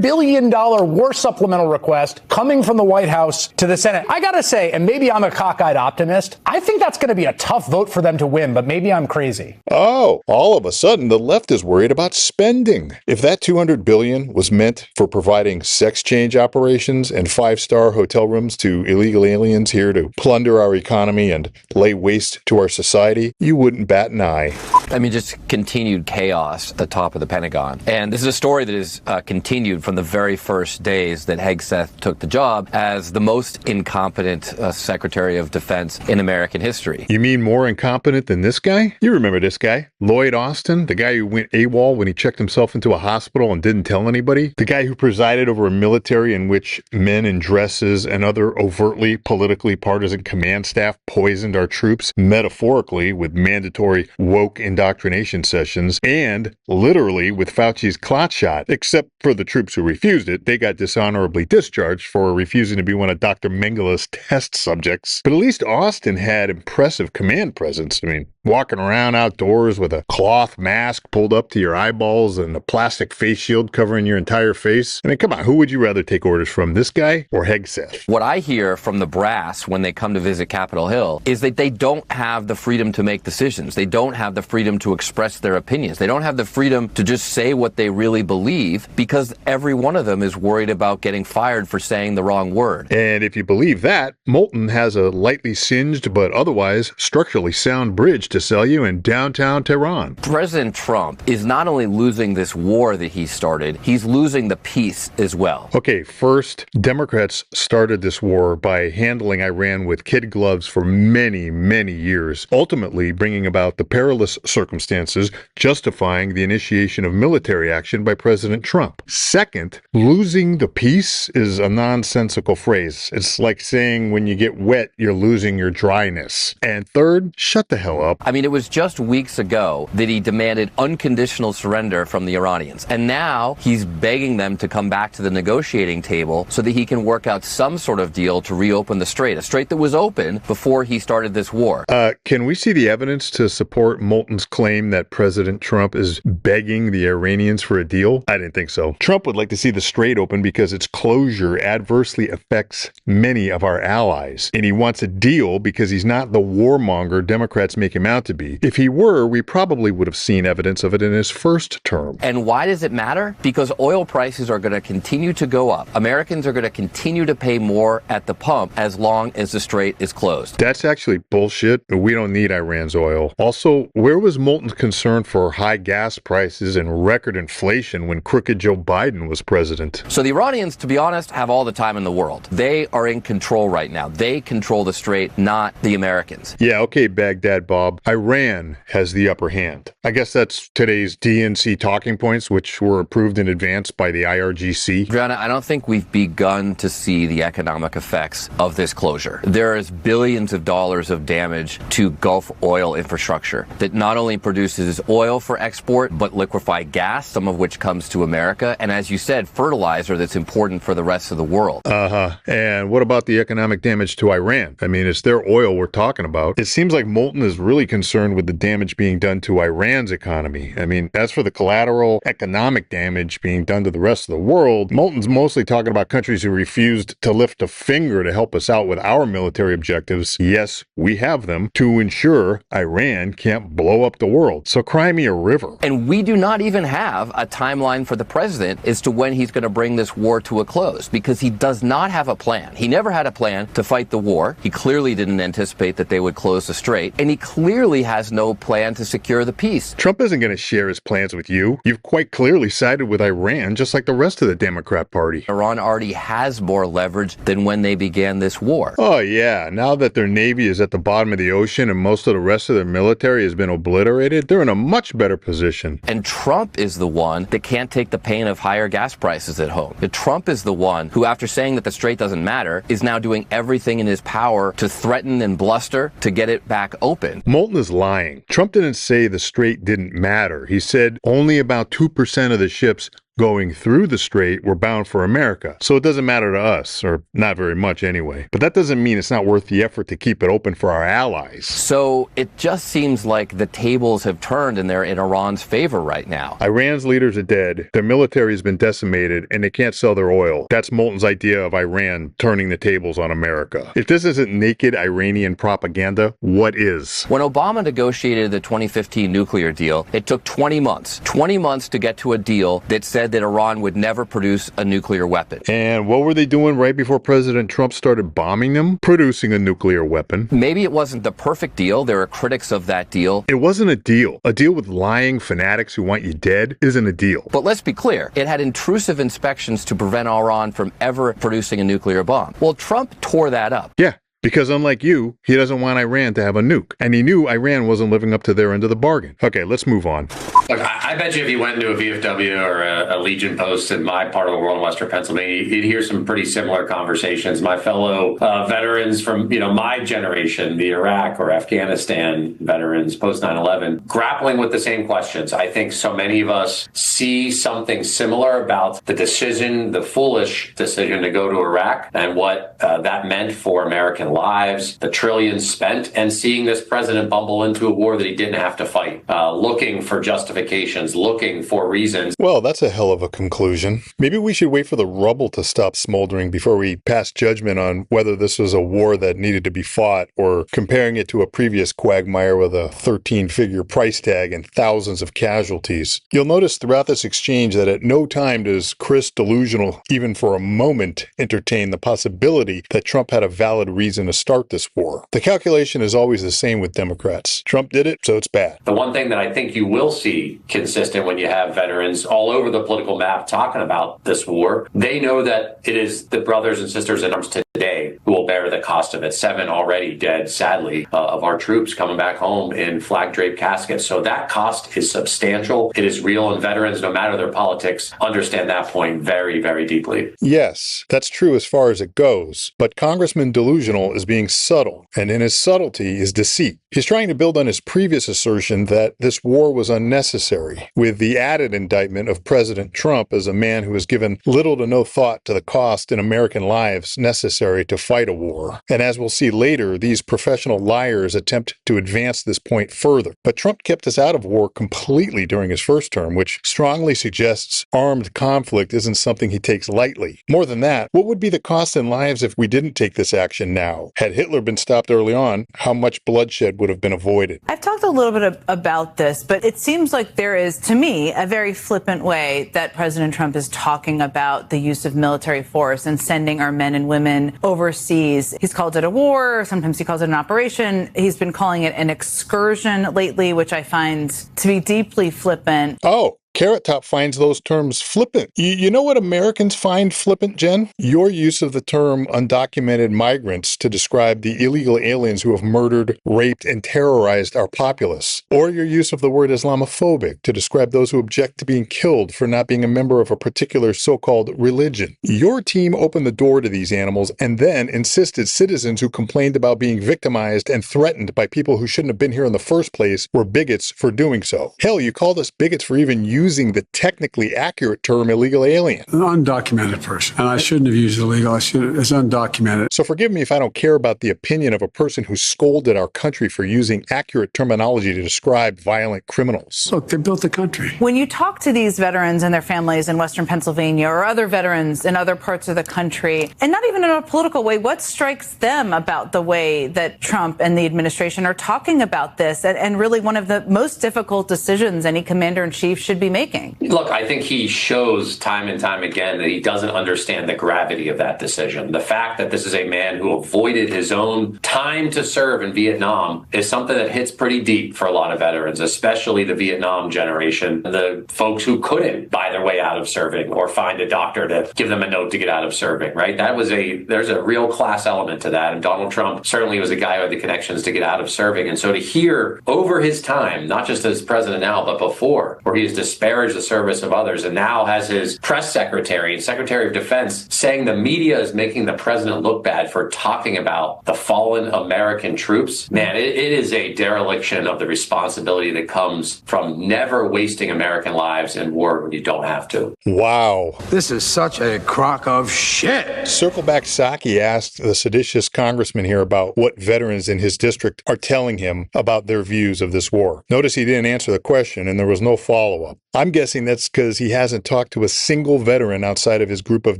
billion war supplemental request coming from the White House to the Senate. I got to say, and maybe I'm a cockeyed optimist, I think that's going to be a tough vote for them to win, but maybe I'm crazy. Oh, all of a sudden the left is worried about spending. If that $200 billion was meant for providing sex change operations and 5-star hotel rooms to illegal aliens here to plunder our economy and lay waste to our society, you wouldn't bat an eye. I mean, just continued chaos at the top of the Pentagon. And this is a story that is continued from the very first days that Hegseth took the job as the most incompetent Secretary of Defense in American history. You mean more incompetent than this guy? You remember this guy, Lloyd Austin, the guy who went AWOL when he checked himself into a hospital and didn't tell anybody? The guy who presided over a military in which men in dresses and other overtly politically partisan command staff poisoned our troops, metaphorically with mandatory woke indoctrination sessions, and literally with Fauci's clot shot, except for the troops who refused it. They got dishonorably discharged for refusing to be one of Dr. Mengele's test subjects. But at least Austin had impressive command presence. I mean, walking around outdoors with a cloth mask pulled up to your eyeballs and a plastic face shield covering your entire face. I mean, come on, who would you rather take orders from, this guy or Hegseth? What I hear from the brass when they come to visit Capitol Hill is that they don't have the freedom to make decisions. They don't have the freedom to express their opinions. They don't have the freedom to just say what they really believe because every one of them is worried about getting fired for saying the wrong word. And if you believe that, Moulton has a lightly singed but otherwise structurally sound bridge to sell you in downtown Tehran. President Trump is not only losing this war that he started, he's losing the peace as well. Okay, first, Democrats started this war by handling Iran with kid gloves for many, many years, ultimately bringing about the perilous circumstances justifying the initiation of military action by President Trump. Second, losing the peace is a nonsensical phrase. It's like saying when you get wet, you're losing your dryness. And third, shut the hell up. I mean, it was just weeks ago that he demanded unconditional surrender from the Iranians. And now he's begging them to come back to the negotiating table so that he can work out some sort of deal to reopen the strait, a strait that was open before he started this war. Can we see the evidence to support Moulton's claim that President Trump is begging the Iranians for a deal? I didn't think so. Trump would like to see the strait open because its closure adversely affects many of our allies. And he wants a deal because he's not the warmonger Democrats make him out to be. If he were, we probably would have seen evidence of it in his first term. And why does it matter? Because oil prices are going to continue to go up. Americans are going to continue to pay more at the pump as long as the strait is closed. That's actually bullshit. We don't need Iran's oil. Also, where was Moulton's concern for high gas prices and record inflation when crooked Joe Biden was president? So the Iranians, to be honest, have all the time in the world. They are in control right now. They control the strait, not the Americans. Yeah, okay, Baghdad Bob. Iran has the upper hand. I guess that's today's DNC talking points, which were approved in advance by the IRGC. Adriana, I don't think we've begun to see the economic effects of this closure. There is billions of dollars of damage to Gulf oil infrastructure that not only produces oil for export, but liquefied gas, some of which comes to America, and as you said, fertilizer that's important for the rest of the world. And what about the economic damage to Iran? I mean, it's their oil we're talking about. It seems like Moulton is really concerned with the damage being done to Iran's economy. I mean, as for the collateral economic damage being done to the rest of the world, Moulton's mostly talking about countries who refused to lift a finger to help us out with our military objectives. Yes, we have them to ensure Iran can't blow up the world. So cry me a river. And we do not even have a timeline for the president as to when he's going to bring this war to a close, because he does not have a plan. He never had a plan to fight the war. He clearly didn't anticipate that they would close the strait, and he clearly has no plan to secure the peace. Trump isn't going to share his plans with you. You've quite clearly sided with Iran, just like the rest of the Democrat Party. Iran already has more leverage than when they began this war. Oh, yeah. Now that their navy is at the bottom of the ocean and most of the rest of their military has been obliterated, they're in a much better position. And And Trump is the one that can't take the pain of higher gas prices at home. Trump is the one who, after saying that the strait doesn't matter, is now doing everything in his power to threaten and bluster to get it back open. Moulton is lying. Trump didn't say the strait didn't matter. He said only about 2% of the ships going through the strait were bound for America. So it doesn't matter to us, or not very much anyway. But that doesn't mean it's not worth the effort to keep it open for our allies. So it just seems like the tables have turned and they're in Iran's favor right now. Iran's leaders are dead, their military has been decimated, and they can't sell their oil. That's Moulton's idea of Iran turning the tables on America. If this isn't naked Iranian propaganda, what is? When Obama negotiated the 2015 nuclear deal, it took 20 months. 20 months to get to a deal that said that Iran would never produce a nuclear weapon. And what were they doing right before President Trump started bombing them? Producing a nuclear weapon. Maybe it wasn't the perfect deal. There are critics of that deal. It wasn't a deal. A deal with lying fanatics who want you dead isn't a deal. But let's be clear. It had intrusive inspections to prevent Iran from ever producing a nuclear bomb. Well, Trump tore that up. Yeah. Because unlike you, he doesn't want Iran to have a nuke. And he knew Iran wasn't living up to their end of the bargain. Okay, let's move on. Look, I bet you if you went into a VFW or a Legion post in my part of the world in Western Pennsylvania, you'd hear some pretty similar conversations. My fellow veterans from, my generation, the Iraq or Afghanistan veterans post 9/11, grappling with the same questions. I think so many of us see something similar about the decision, the foolish decision to go to Iraq and what that meant for American lives, the trillions spent, and seeing this president bumble into a war that he didn't have to fight, looking for justifications, looking for reasons. Well, that's a hell of a conclusion. Maybe we should wait for the rubble to stop smoldering before we pass judgment on whether this was a war that needed to be fought, or comparing it to a previous quagmire with a 13-figure price tag and thousands of casualties. You'll notice throughout this exchange that at no time does Chris Delusional even for a moment entertain the possibility that Trump had a valid reason to start this war. The calculation is always the same with Democrats. Trump did it, so it's bad. The one thing that I think you will see consistent when you have veterans all over the political map talking about this war, they know that it is the brothers and sisters in arms today who will bear the cost of it. 7 already dead, sadly, of our troops coming back home in flag-draped caskets. So that cost is substantial. It is real, and veterans, no matter their politics, understand that point very, very deeply. Yes, that's true as far as it goes, but Congressman Delusional is being subtle, and in his subtlety is deceit. He's trying to build on his previous assertion that this war was unnecessary, with the added indictment of President Trump as a man who has given little to no thought to the cost in American lives necessary to fight a war. And as we'll see later, these professional liars attempt to advance this point further. But Trump kept us out of war completely during his first term, which strongly suggests armed conflict isn't something he takes lightly. More than that, what would be the cost in lives if we didn't take this action now? Had Hitler been stopped early on, how much bloodshed would have been avoided? I've talked a little bit about this, but it seems like there is, to me, a very flippant way that President Trump is talking about the use of military force and sending our men and women overseas. He's called it a war. Sometimes he calls it an operation. He's been calling it an excursion lately, which I find to be deeply flippant. Oh. Carrot Top finds those terms flippant. You know what Americans find flippant, Jen? Your use of the term undocumented migrants to describe the illegal aliens who have murdered, raped, and terrorized our populace. Or your use of the word Islamophobic to describe those who object to being killed for not being a member of a particular so-called religion. Your team opened the door to these animals and then insisted citizens who complained about being victimized and threatened by people who shouldn't have been here in the first place were bigots for doing so. Hell, you called us bigots for even using the technically accurate term illegal alien. An undocumented person. And I shouldn't have used illegal. It's undocumented. So forgive me if I don't care about the opinion of a person who scolded our country for using accurate terminology to describe violent criminals. Look, they built the country. When you talk to these veterans and their families in Western Pennsylvania or other veterans in other parts of the country, and not even in a political way, what strikes them about the way that Trump and the administration are talking about this? And really one of the most difficult decisions any commander-in-chief should be making? Look, I think he shows time and time again that he doesn't understand the gravity of that decision. The fact that this is a man who avoided his own time to serve in Vietnam is something that hits pretty deep for a lot of veterans, especially the Vietnam generation, the folks who couldn't buy their way out of serving or find a doctor to give them a note to get out of serving, right? There's a real class element to that. And Donald Trump certainly was a guy who had the connections to get out of serving. And so to hear over his time, not just as president now, but before, where he has disparaged the service of others and now has his press secretary and secretary of defense saying the media is making the president look bad for talking about the fallen American troops, man, it is a dereliction of the responsibility that comes from never wasting American lives in war when you don't have to. Wow. This is such a crock of shit. Circleback Psaki asked the seditious congressman here about what veterans in his district are telling him about their views of this war. Notice he didn't answer the question and there was no follow-up. I'm guessing that's because he hasn't talked to a single veteran outside of his group of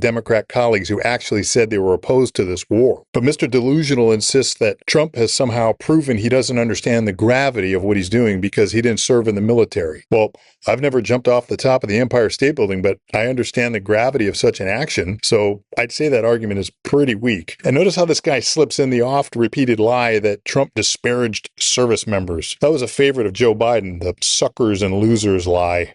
Democrat colleagues who actually said they were opposed to this war. But Mr. Delusional insists that Trump has somehow proven he doesn't understand the gravity of what he's doing because he didn't serve in the military. Well, I've never jumped off the top of the Empire State Building, but I understand the gravity of such an action, so I'd say that argument is pretty weak. And notice how this guy slips in the oft-repeated lie that Trump disparaged service members. That was a favorite of Joe Biden, the suckers and losers lie.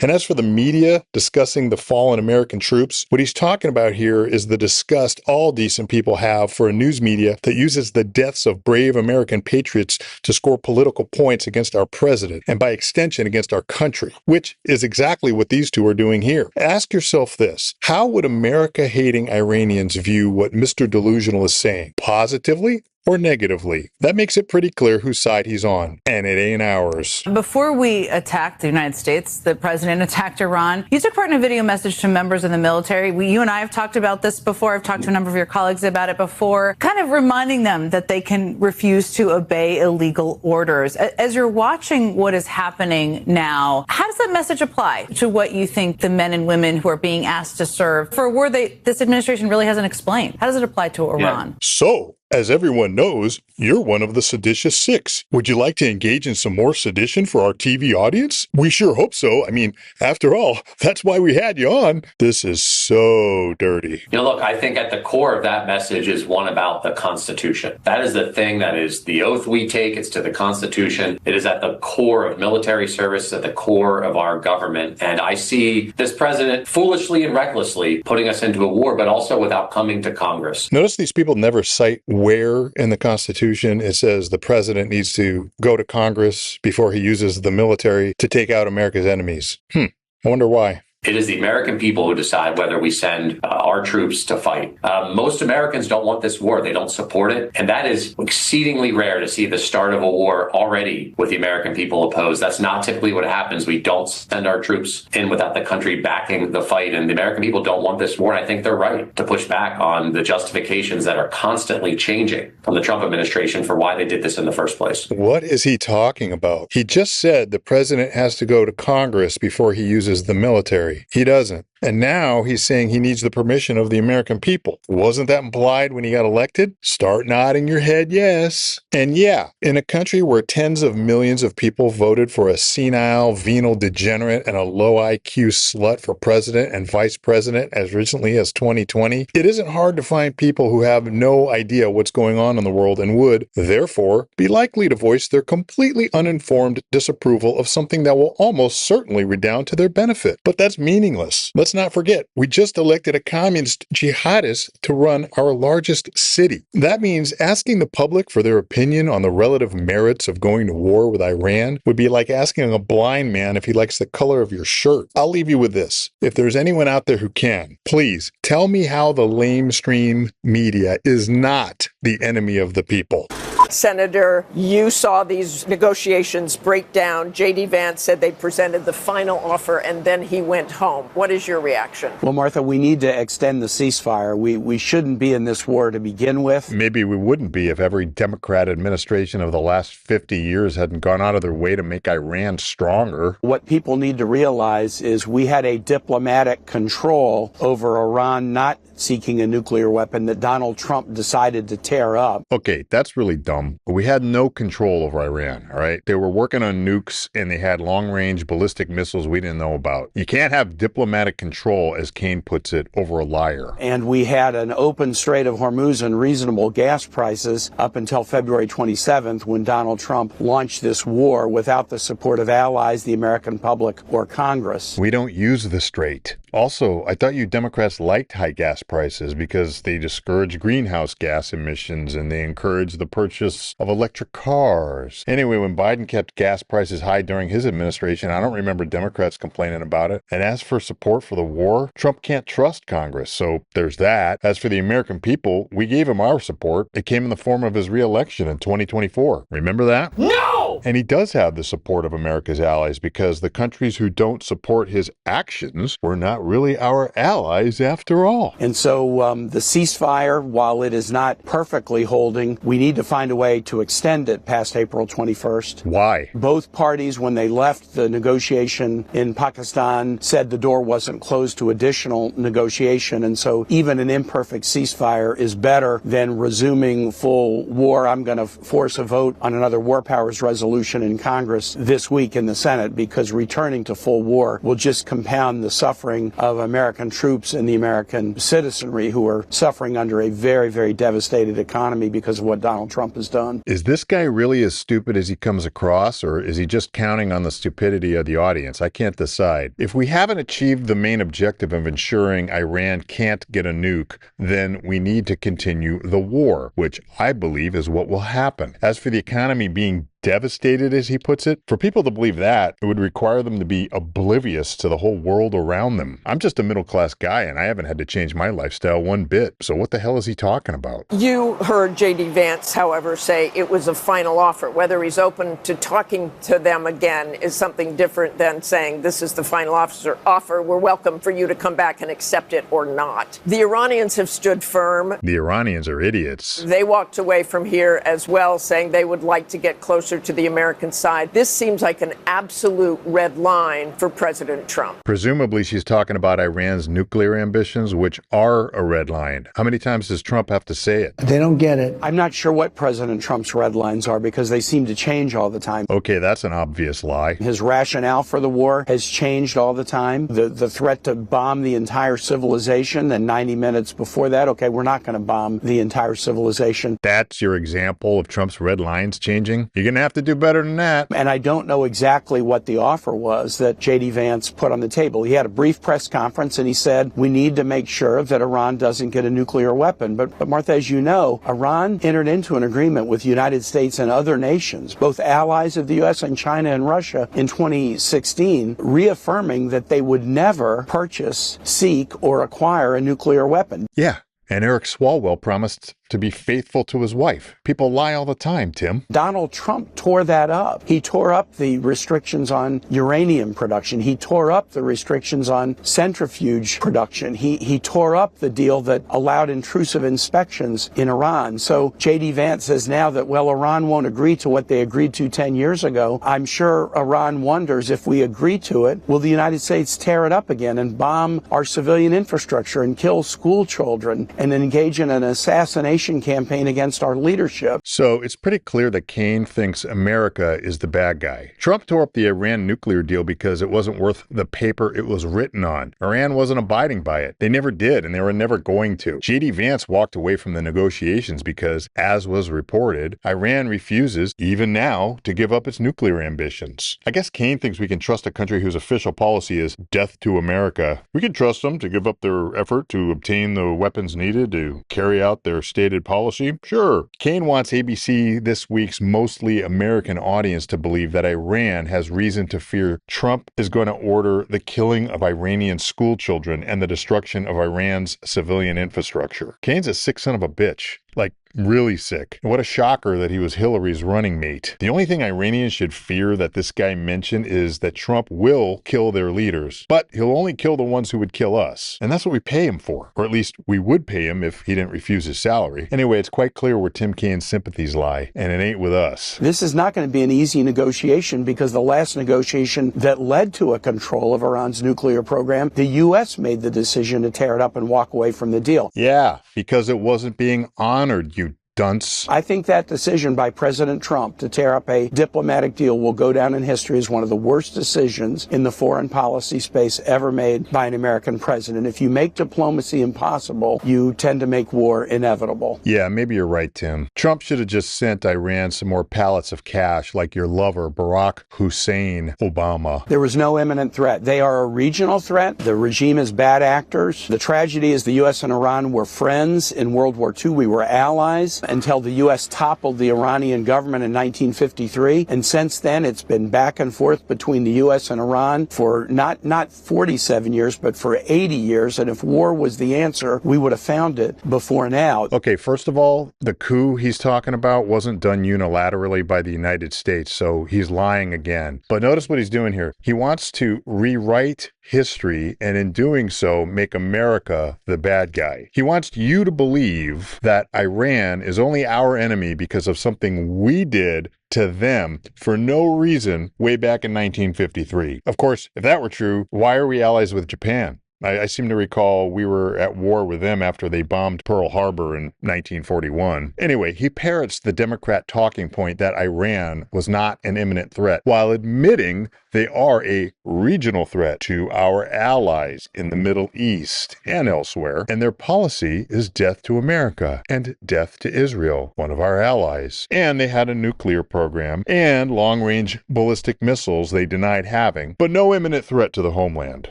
And as for the media discussing the fallen American troops, what he's talking about here is the disgust all decent people have for a news media that uses the deaths of brave American patriots to score political points against our president, and by extension against our country, which is exactly what these two are doing here. Ask yourself this: how would America-hating Iranians view what Mr. Delusional is saying? Positively or negatively? That makes it pretty clear whose side he's on, and it ain't ours. Before we attacked the United States, the president attacked Iran. He took part in a video message to members of the military. You and I have talked about this before. I've talked to a number of your colleagues about it before, kind of reminding them that they can refuse to obey illegal orders. As you're watching what is happening now, how does that message apply to what you think the men and women who are being asked to serve for a war this administration really hasn't explained? How does it apply to Iran? Yeah. So, as everyone knows, you're one of the seditious six. Would you like to engage in some more sedition for our TV audience? We sure hope so. I mean, after all, that's why we had you on. This is so dirty. Look, I think at the core of that message is one about the Constitution. That is the thing that is the oath we take. It's to the Constitution. It is at the core of military service, at the core of our government. And I see this president foolishly and recklessly putting us into a war, but also without coming to Congress. Notice these people never cite where in the Constitution it says the president needs to go to Congress before he uses the military to take out America's enemies. I wonder why. It is the American people who decide whether we send our troops to fight. Most Americans don't want this war. They don't support it. And that is exceedingly rare to see the start of a war already with the American people opposed. That's not typically what happens. We don't send our troops in without the country backing the fight. And the American people don't want this war. And I think they're right to push back on the justifications that are constantly changing from the Trump administration for why they did this in the first place. What is he talking about? He just said the president has to go to Congress before he uses the military. He doesn't. And now he's saying he needs the permission of the American people. Wasn't that implied when he got elected? Start nodding your head yes. And yeah, in a country where tens of millions of people voted for a senile, venal degenerate and a low IQ slut for president and vice president as recently as 2020, it isn't hard to find people who have no idea what's going on in the world and would, therefore, be likely to voice their completely uninformed disapproval of something that will almost certainly redound to their benefit. But that's meaningless. Let's not forget, we just elected a communist jihadist to run our largest city. That means asking the public for their opinion on the relative merits of going to war with Iran would be like asking a blind man if he likes the color of your shirt. I'll leave you with this. If there's anyone out there who can, please tell me how the lamestream media is not the enemy of the people. Senator, you saw these negotiations break down. J.D. Vance said they presented the final offer and then he went home. What is your reaction? Well, Martha, we need to extend the ceasefire. We shouldn't be in this war to begin with. Maybe we wouldn't be if every Democrat administration of the last 50 years hadn't gone out of their way to make Iran stronger. What people need to realize is we had a diplomatic control over Iran not seeking a nuclear weapon that Donald Trump decided to tear up. Okay, that's really dumb. dumb. We had no control over Iran, all right? They were working on nukes and they had long-range ballistic missiles we didn't know about. You can't have diplomatic control, as Kane puts it, over a liar. And we had an open Strait of Hormuz and reasonable gas prices up until February 27th when Donald Trump launched this war without the support of allies, the American public, or Congress. We don't use the strait. Also, I thought you Democrats liked high gas prices because they discourage greenhouse gas emissions and they encourage the purchase of electric cars. Anyway, when Biden kept gas prices high during his administration, I don't remember Democrats complaining about it. And as for support for the war, Trump can't trust Congress, so there's that. As for the American people, we gave him our support. It came in the form of his re-election in 2024. Remember that? No! And he does have the support of America's allies because the countries who don't support his actions were not really our allies after all. And so the ceasefire, while it is not perfectly holding, we need to find a way to extend it past April 21st. Why? Both parties, when they left the negotiation in Pakistan, said the door wasn't closed to additional negotiation. And so even an imperfect ceasefire is better than resuming full war. I'm going to force a vote on another war powers resolution in Congress this week in the Senate because returning to full war will just compound the suffering of American troops and the American citizenry who are suffering under a very, very devastated economy because of what Donald Trump has done. Is this guy really as stupid as he comes across, or is he just counting on the stupidity of the audience? I can't decide. If we haven't achieved the main objective of ensuring Iran can't get a nuke, then we need to continue the war, which I believe is what will happen. As for the economy being devastated, as he puts it, for people to believe that, it would require them to be oblivious to the whole world around them. I'm just a middle-class guy, and I haven't had to change my lifestyle one bit, so what the hell is he talking about? You heard J.D. Vance, however, say it was a final offer. Whether he's open to talking to them again is something different than saying this is the final offer. We're welcome for you to come back and accept it or not. The Iranians have stood firm. The Iranians are idiots. They walked away from here as well, saying they would like to get closer to the American side. This seems like an absolute red line for President Trump. Presumably she's talking about Iran's nuclear ambitions, which are a red line. How many times does Trump have to say it? They don't get it. I'm not sure what President Trump's red lines are because they seem to change all the time. Okay, that's an obvious lie. His rationale for the war has changed all the time. The threat to bomb the entire civilization, and 90 minutes before that, okay, we're not going to bomb the entire civilization. That's your example of Trump's red lines changing? You're going to have to do better than that. And I don't know exactly what the offer was that J.D. Vance put on the table. He had a brief press conference and he said, we need to make sure that Iran doesn't get a nuclear weapon. But Martha, as you know, Iran entered into an agreement with the United States and other nations, both allies of the U.S. and China and Russia in 2016, reaffirming that they would never purchase, seek, or acquire a nuclear weapon. Yeah. And Eric Swalwell promised to be faithful to his wife. People lie all the time, Tim. Donald Trump tore that up. He tore up the restrictions on uranium production. He tore up the restrictions on centrifuge production. He tore up the deal that allowed intrusive inspections in Iran. So J.D. Vance says now that, well, Iran won't agree to what they agreed to 10 years ago. I'm sure Iran wonders if we agree to it, will the United States tear it up again and bomb our civilian infrastructure and kill school children and engage in an assassination campaign against our leadership? So it's pretty clear that Kane thinks America is the bad guy. Trump tore up the Iran nuclear deal because it wasn't worth the paper it was written on. Iran wasn't abiding by it. They never did, and they were never going to. J.D. Vance walked away from the negotiations because, as was reported, Iran refuses, even now, to give up its nuclear ambitions. I guess Kane thinks we can trust a country whose official policy is death to America. We can trust them to give up their effort to obtain the weapons needed to carry out their stated policy? Sure. Kane wants ABC This Week's mostly American audience to believe that Iran has reason to fear Trump is going to order the killing of Iranian school children and the destruction of Iran's civilian infrastructure. Kane's a sick son of a bitch. Like, really sick. And what a shocker that he was Hillary's running mate. The only thing Iranians should fear that this guy mentioned is that Trump will kill their leaders, but he'll only kill the ones who would kill us. And that's what we pay him for. Or at least we would pay him if he didn't refuse his salary. Anyway, it's quite clear where Tim Kaine's sympathies lie, and it ain't with us. This is not going to be an easy negotiation because the last negotiation that led to a control of Iran's nuclear program, the U.S. made the decision to tear it up and walk away from the deal. Yeah, because it wasn't being honored, you dunce. I think that decision by President Trump to tear up a diplomatic deal will go down in history as one of the worst decisions in the foreign policy space ever made by an American president. If you make diplomacy impossible, you tend to make war inevitable. Yeah, maybe you're right, Tim. Trump should have just sent Iran some more pallets of cash like your lover, Barack Hussein Obama. There was no imminent threat. They are a regional threat. The regime is bad actors. The tragedy is the U.S. and Iran were friends in World War II. We were allies until the U.S. toppled the Iranian government in 1953. And since then, it's been back and forth between the U.S. and Iran for not 47 years, but for 80 years. And if war was the answer, we would have found it before now. Okay, first of all, the coup he's talking about wasn't done unilaterally by the United States, so he's lying again. But notice what he's doing here. He wants to rewrite history and in doing so make America the bad guy. He wants you to believe that Iran is only our enemy because of something we did to them for no reason way back in 1953. Of course, if that were true, why are we allies with Japan? I seem to recall we were at war with them after they bombed Pearl Harbor in 1941. Anyway, he parrots the Democrat talking point that Iran was not an imminent threat while admitting they are a regional threat to our allies in the Middle East and elsewhere, and their policy is death to America and death to Israel, one of our allies. And they had a nuclear program and long-range ballistic missiles they denied having, but no imminent threat to the homeland.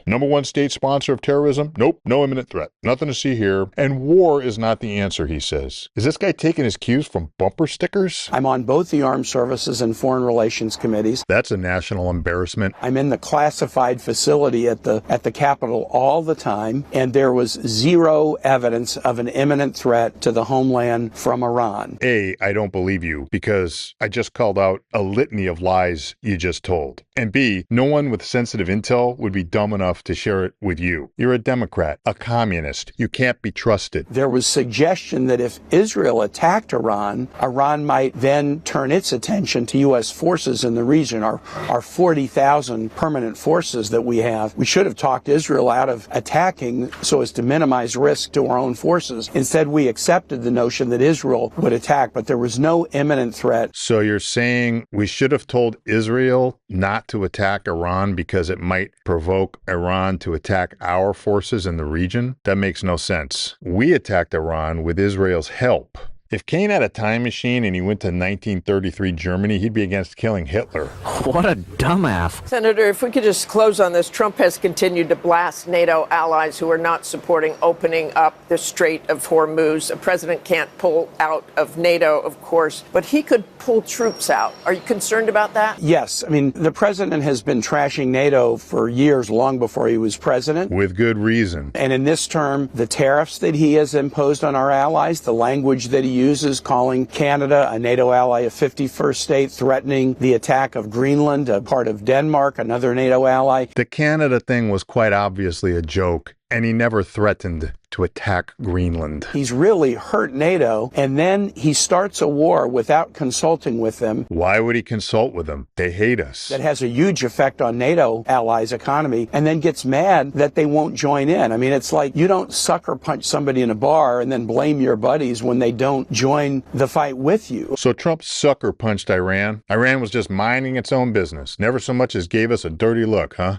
Number one state sponsor of terrorism? Nope, no imminent threat. Nothing to see here. And war is not the answer, he says. Is this guy taking his cues from bumper stickers? I'm on both the Armed Services and Foreign Relations committees. That's a national embarrassment. I'm in the classified facility at the Capitol all the time, and there was zero evidence of an imminent threat to the homeland from Iran. A, I don't believe you because I just called out a litany of lies you just told. And B, no one with sensitive intel would be dumb enough to share it with you. You're a Democrat, a communist. You can't be trusted. There was suggestion that if Israel attacked Iran, Iran might then turn its attention to U.S. forces in the region, our 40,000 permanent forces that we have. We should have talked Israel out of attacking so as to minimize risk to our own forces. Instead, we accepted the notion that Israel would attack, but there was no imminent threat. So you're saying we should have told Israel not to attack Iran because it might provoke Iran to attack our forces in the region? That makes no sense. We attacked Iran with Israel's help. If Kane had a time machine and he went to 1933 Germany, he'd be against killing Hitler. What a dumbass. Senator, if we could just close on this, Trump has continued to blast NATO allies who are not supporting opening up the Strait of Hormuz. A president can't pull out of NATO, of course, but he could pull troops out. Are you concerned about that? Yes. I mean, the president has been trashing NATO for years, long before he was president. With good reason. And in this term, the tariffs that he has imposed on our allies, the language that he uses calling Canada, a NATO ally, a 51st state, threatening the attack of Greenland, a part of Denmark, another NATO ally. The Canada thing was quite obviously a joke, and he never threatened to attack Greenland. He's really hurt NATO, and then he starts a war without consulting with them. Why would he consult with them? They hate us. That has a huge effect on NATO allies' economy, and then gets mad that they won't join in. I mean, it's like you don't sucker punch somebody in a bar and then blame your buddies when they don't join the fight with you. So Trump sucker punched Iran? Iran was just minding its own business. Never so much as gave us a dirty look, huh?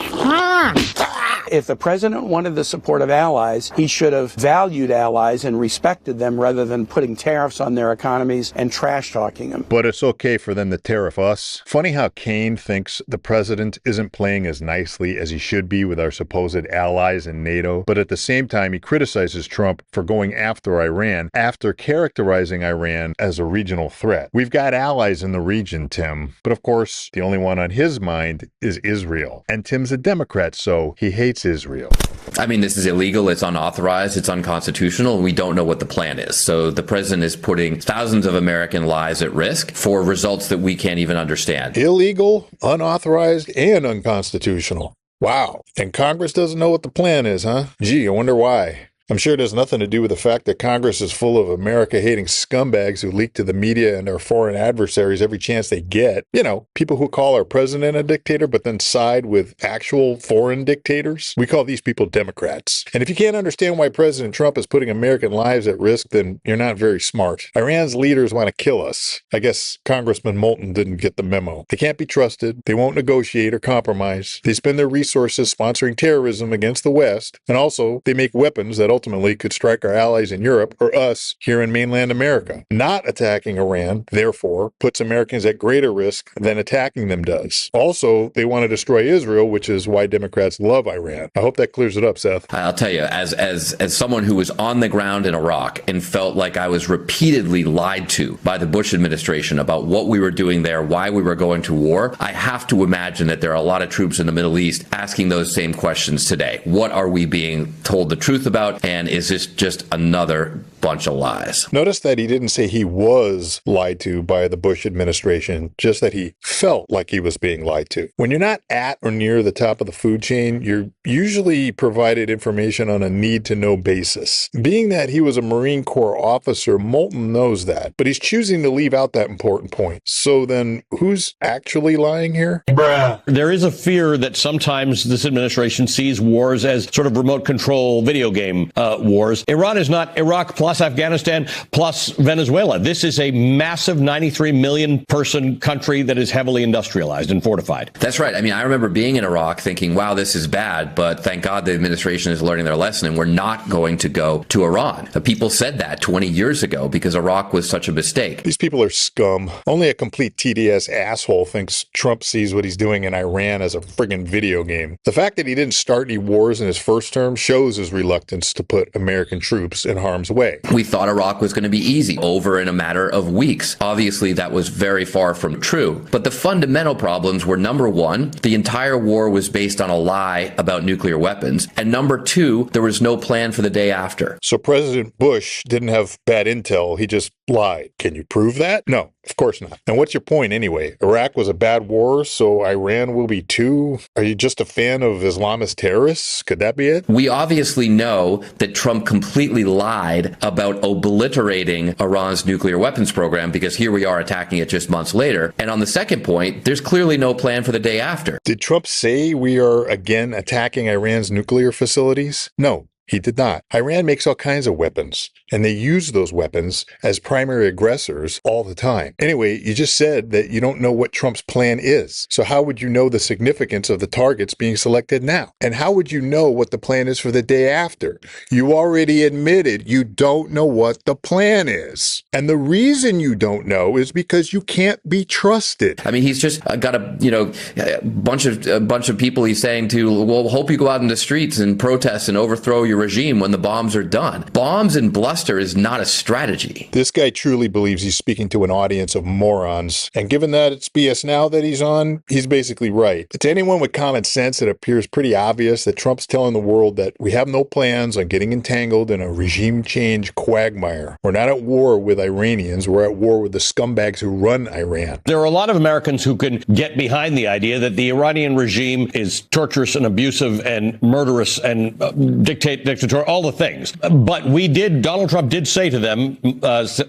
If the president wanted the support of allies, he should have valued allies and respected them rather than putting tariffs on their economies and trash talking them. But it's okay for them to tariff us. Funny how Kane thinks the president isn't playing as nicely as he should be with our supposed allies in NATO, but at the same time he criticizes Trump for going after Iran after characterizing Iran as a regional threat. We've got allies in the region, Tim, but of course the only one on his mind is Israel. And Tim's a Democrat, so he hates Israel. I mean, this is illegal, it's unauthorized, it's unconstitutional, and we don't know what the plan is. So the president is putting thousands of American lives at risk for results that we can't even understand. Illegal, unauthorized, and unconstitutional. Wow. And Congress doesn't know what the plan is, huh? Gee, I wonder why. I'm sure it has nothing to do with the fact that Congress is full of America-hating scumbags who leak to the media and their foreign adversaries every chance they get. You know, people who call our president a dictator but then side with actual foreign dictators. We call these people Democrats. And if you can't understand why President Trump is putting American lives at risk, then you're not very smart. Iran's leaders want to kill us. I guess Congressman Moulton didn't get the memo. They can't be trusted. They won't negotiate or compromise. They spend their resources sponsoring terrorism against the West. And also, they make weapons that ultimately could strike our allies in Europe or us here in mainland America. Not attacking Iran, therefore, puts Americans at greater risk than attacking them does. Also, they want to destroy Israel, which is why Democrats love Iran. I hope that clears it up, Seth. I'll tell you, as someone who was on the ground in Iraq and felt like I was repeatedly lied to by the Bush administration about what we were doing there, why we were going to war, I have to imagine that there are a lot of troops in the Middle East asking those same questions today. What are we being told the truth about? And is this just another bunch of lies? Notice that he didn't say he was lied to by the Bush administration, just that he felt like he was being lied to. When you're not at or near the top of the food chain, you're usually provided information on a need-to-know basis. Being that he was a Marine Corps officer, Moulton knows that, but he's choosing to leave out that important point. So then, who's actually lying here? Bruh. There is a fear that sometimes this administration sees wars as sort of remote control video game wars. Iran is not Iraq plus Afghanistan plus Venezuela. This is a massive 93 million person country that is heavily industrialized and fortified. That's right. I mean, I remember being in Iraq thinking, wow, this is bad, but thank God the administration is learning their lesson and we're not going to go to Iran. People said that 20 years ago because Iraq was such a mistake. These people are scum. Only a complete TDS asshole thinks Trump sees what he's doing in Iran as a friggin' video game. The fact that he didn't start any wars in his first term shows his reluctance to put American troops in harm's way. We thought Iraq was going to be easy, over in a matter of weeks. Obviously, that was very far from true. But the fundamental problems were, number one, the entire war was based on a lie about nuclear weapons. And number two, there was no plan for the day after. So President Bush didn't have bad intel. He just lied. Can you prove that? No, of course not. And what's your point anyway? Iraq was a bad war, so Iran will be too? Are you just a fan of Islamist terrorists? Could that be it? We obviously know that Trump completely lied about obliterating Iran's nuclear weapons program, because here we are attacking it just months later. And on the second point, there's clearly no plan for the day after. Did Trump say we are again attacking Iran's nuclear facilities? No. He did not. Iran makes all kinds of weapons, and they use those weapons as primary aggressors all the time. Anyway, you just said that you don't know what Trump's plan is. So how would you know the significance of the targets being selected now? And how would you know what the plan is for the day after? You already admitted you don't know what the plan is. And the reason you don't know is because you can't be trusted. I mean, he's just got a bunch of people he's saying to, well, hope you go out in the streets and protest and overthrow your regime when the bombs are done. Bombs and bluster is not a strategy. This guy truly believes he's speaking to an audience of morons. And given that it's BS Now that he's on, he's basically right. But to anyone with common sense, it appears pretty obvious that Trump's telling the world that we have no plans on getting entangled in a regime change quagmire. We're not at war with Iranians. We're at war with the scumbags who run Iran. There are a lot of Americans who can get behind the idea that the Iranian regime is torturous and abusive and murderous and dictatorial, all the things. But Donald Trump did say to them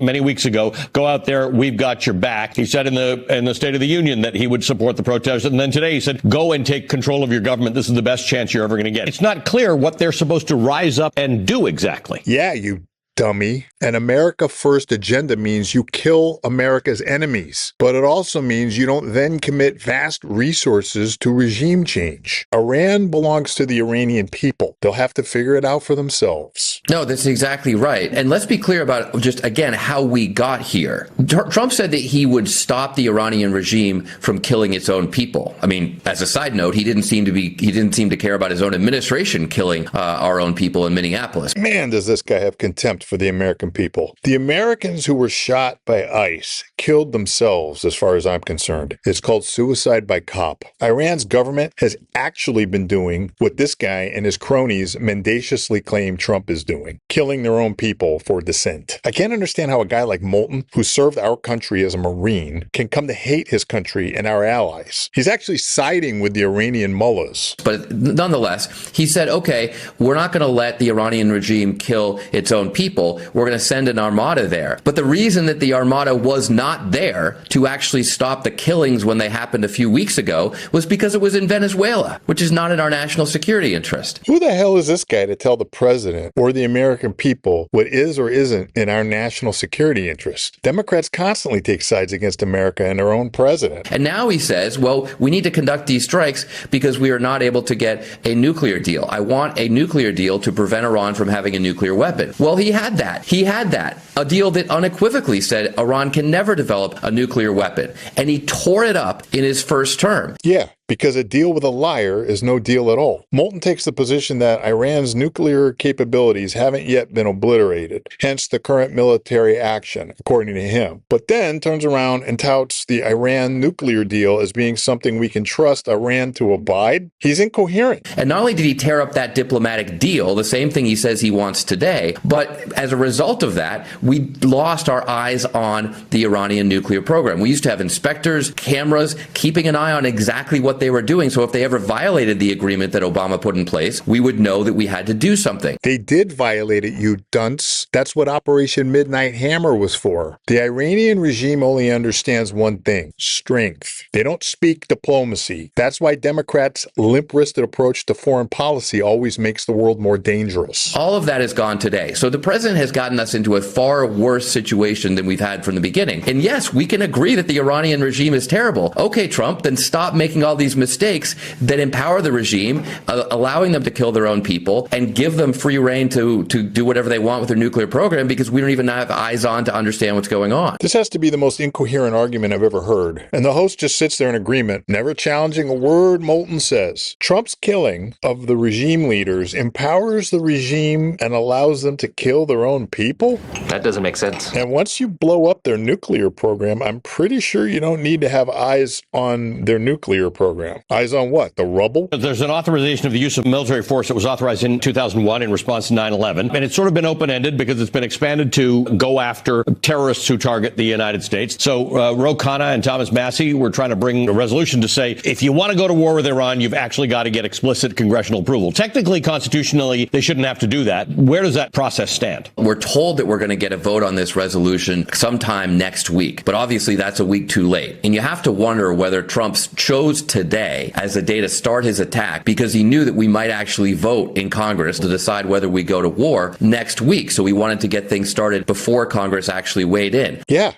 many weeks ago, go out there, we've got your back. He said in the State of the Union that he would support the protesters. And then today he said, go and take control of your government. This is the best chance you're ever going to get. It's not clear what they're supposed to rise up and do exactly. Yeah, you dummy. An America First agenda means you kill America's enemies, but it also means you don't then commit vast resources to regime change. Iran belongs to the Iranian people. They'll have to figure it out for themselves. No, that's exactly right. And let's be clear about just, again, how we got here. Trump said that he would stop the Iranian regime from killing its own people. I mean, as a side note, he didn't seem to care about his own administration killing our own people in Minneapolis. Man, does this guy have contempt for the American people. The Americans who were shot by ICE killed themselves, as far as I'm concerned. It's called suicide by cop. Iran's government has actually been doing what this guy and his cronies mendaciously claim Trump is doing, killing their own people for dissent. I can't understand how a guy like Moulton, who served our country as a Marine, can come to hate his country and our allies. He's actually siding with the Iranian mullahs. But nonetheless, he said, okay, we're not going to let the Iranian regime kill its own people. We're going to send an armada there. But the reason that the armada was not there to actually stop the killings when they happened a few weeks ago was because it was in Venezuela, which is not in our national security interest. Who the hell is this guy to tell the president or the American people what is or isn't in our national security interest? Democrats constantly take sides against America and their own president. And now he says, well, we need to conduct these strikes because we are not able to get a nuclear deal. I want a nuclear deal to prevent Iran from having a nuclear weapon. Well, he had that. He had that. A deal that unequivocally said Iran can never develop a nuclear weapon. And he tore it up in his first term. Yeah, because a deal with a liar is no deal at all. Moulton takes the position that Iran's nuclear capabilities haven't yet been obliterated, hence the current military action, according to him. But then turns around and touts the Iran nuclear deal as being something we can trust Iran to abide. He's incoherent. And not only did he tear up that diplomatic deal, the same thing he says he wants today, but as a result of that, we lost our eyes on the Iranian nuclear program. We used to have inspectors, cameras, keeping an eye on exactly what they were doing. So if they ever violated the agreement that Obama put in place, we would know that we had to do something. They did violate it, you dunce. That's what Operation Midnight Hammer was for. The Iranian regime only understands one thing: strength. They don't speak diplomacy. That's why Democrats' limp-wristed approach to foreign policy always makes the world more dangerous. All of that is gone today. So the president has gotten us into a far worse situation than we've had from the beginning. And yes, we can agree that the Iranian regime is terrible. Okay, Trump, then stop making all these mistakes that empower the regime, allowing them to kill their own people and give them free rein to do whatever they want with their nuclear program, because we don't even have eyes on to understand what's going on. This has to be the most incoherent argument I've ever heard. And the host just sits there in agreement, never challenging a word Moulton says. Trump's killing of the regime leaders empowers the regime and allows them to kill their own people? That doesn't make sense. And once you blow up their nuclear program, I'm pretty sure you don't need to have eyes on their nuclear program. Eyes on what? The rubble? There's an authorization of the use of military force that was authorized in 2001 in response to 9/11. And it's sort of been open-ended because it's been expanded to go after terrorists who target the United States. So Ro Khanna and Thomas Massie were trying to bring a resolution to say, if you want to go to war with Iran, you've actually got to get explicit congressional approval. Technically, constitutionally, they shouldn't have to do that. Where does that process stand? We're told that we're going to get a vote on this resolution sometime next week. But obviously, that's a week too late. And you have to wonder whether Trump chose today as a day to start his attack because he knew that we might actually vote in Congress to decide whether we go to war next week. So he wanted to get things started before Congress actually weighed in. Yeah,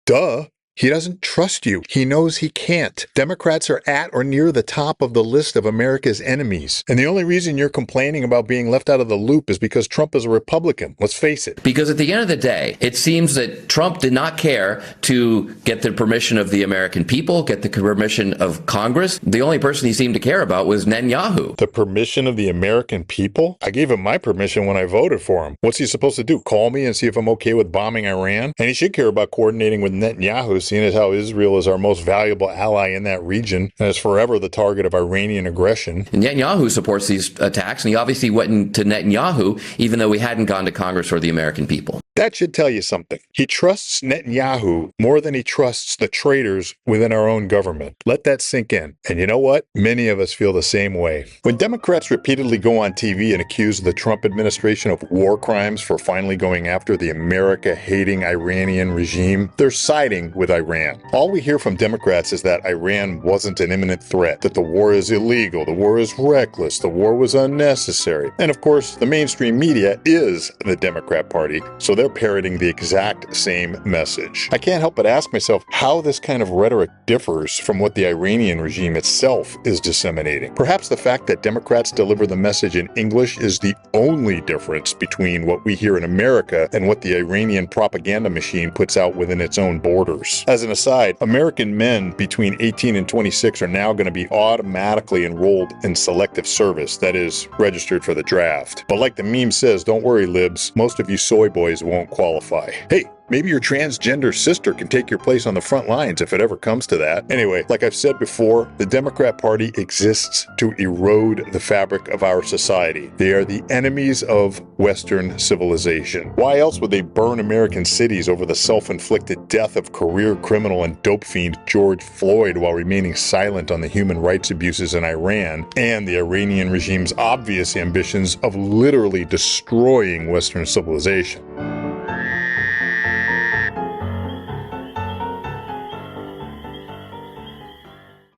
duh. He doesn't trust you. He knows he can't. Democrats are at or near the top of the list of America's enemies. And the only reason you're complaining about being left out of the loop is because Trump is a Republican. Let's face it. Because at the end of the day, it seems that Trump did not care to get the permission of the American people, get the permission of Congress. The only person he seemed to care about was Netanyahu. The permission of the American people? I gave him my permission when I voted for him. What's he supposed to do? Call me and see if I'm okay with bombing Iran? And he should care about coordinating with Netanyahu, seeing as how Israel is our most valuable ally in that region and is forever the target of Iranian aggression. And Netanyahu supports these attacks, and he obviously went to Netanyahu, even though he hadn't gone to Congress or the American people. That should tell you something. He trusts Netanyahu more than he trusts the traitors within our own government. Let that sink in. And you know what? Many of us feel the same way. When Democrats repeatedly go on TV and accuse the Trump administration of war crimes for finally going after the America-hating Iranian regime, they're siding with Iran. All we hear from Democrats is that Iran wasn't an imminent threat, that the war is illegal, the war is reckless, the war was unnecessary. And of course, the mainstream media is the Democrat Party, so they're parroting the exact same message. I can't help but ask myself how this kind of rhetoric differs from what the Iranian regime itself is disseminating. Perhaps the fact that Democrats deliver the message in English is the only difference between what we hear in America and what the Iranian propaganda machine puts out within its own borders. As an aside, American men between 18 and 26 are now going to be automatically enrolled in selective service, that is, registered for the draft. But like the meme says, don't worry, libs, most of you soy boys won't qualify. Hey, maybe your transgender sister can take your place on the front lines if it ever comes to that. Anyway, like I've said before, the Democrat Party exists to erode the fabric of our society. They are the enemies of Western civilization. Why else would they burn American cities over the self-inflicted death of career criminal and dope fiend George Floyd while remaining silent on the human rights abuses in Iran and the Iranian regime's obvious ambitions of literally destroying Western civilization?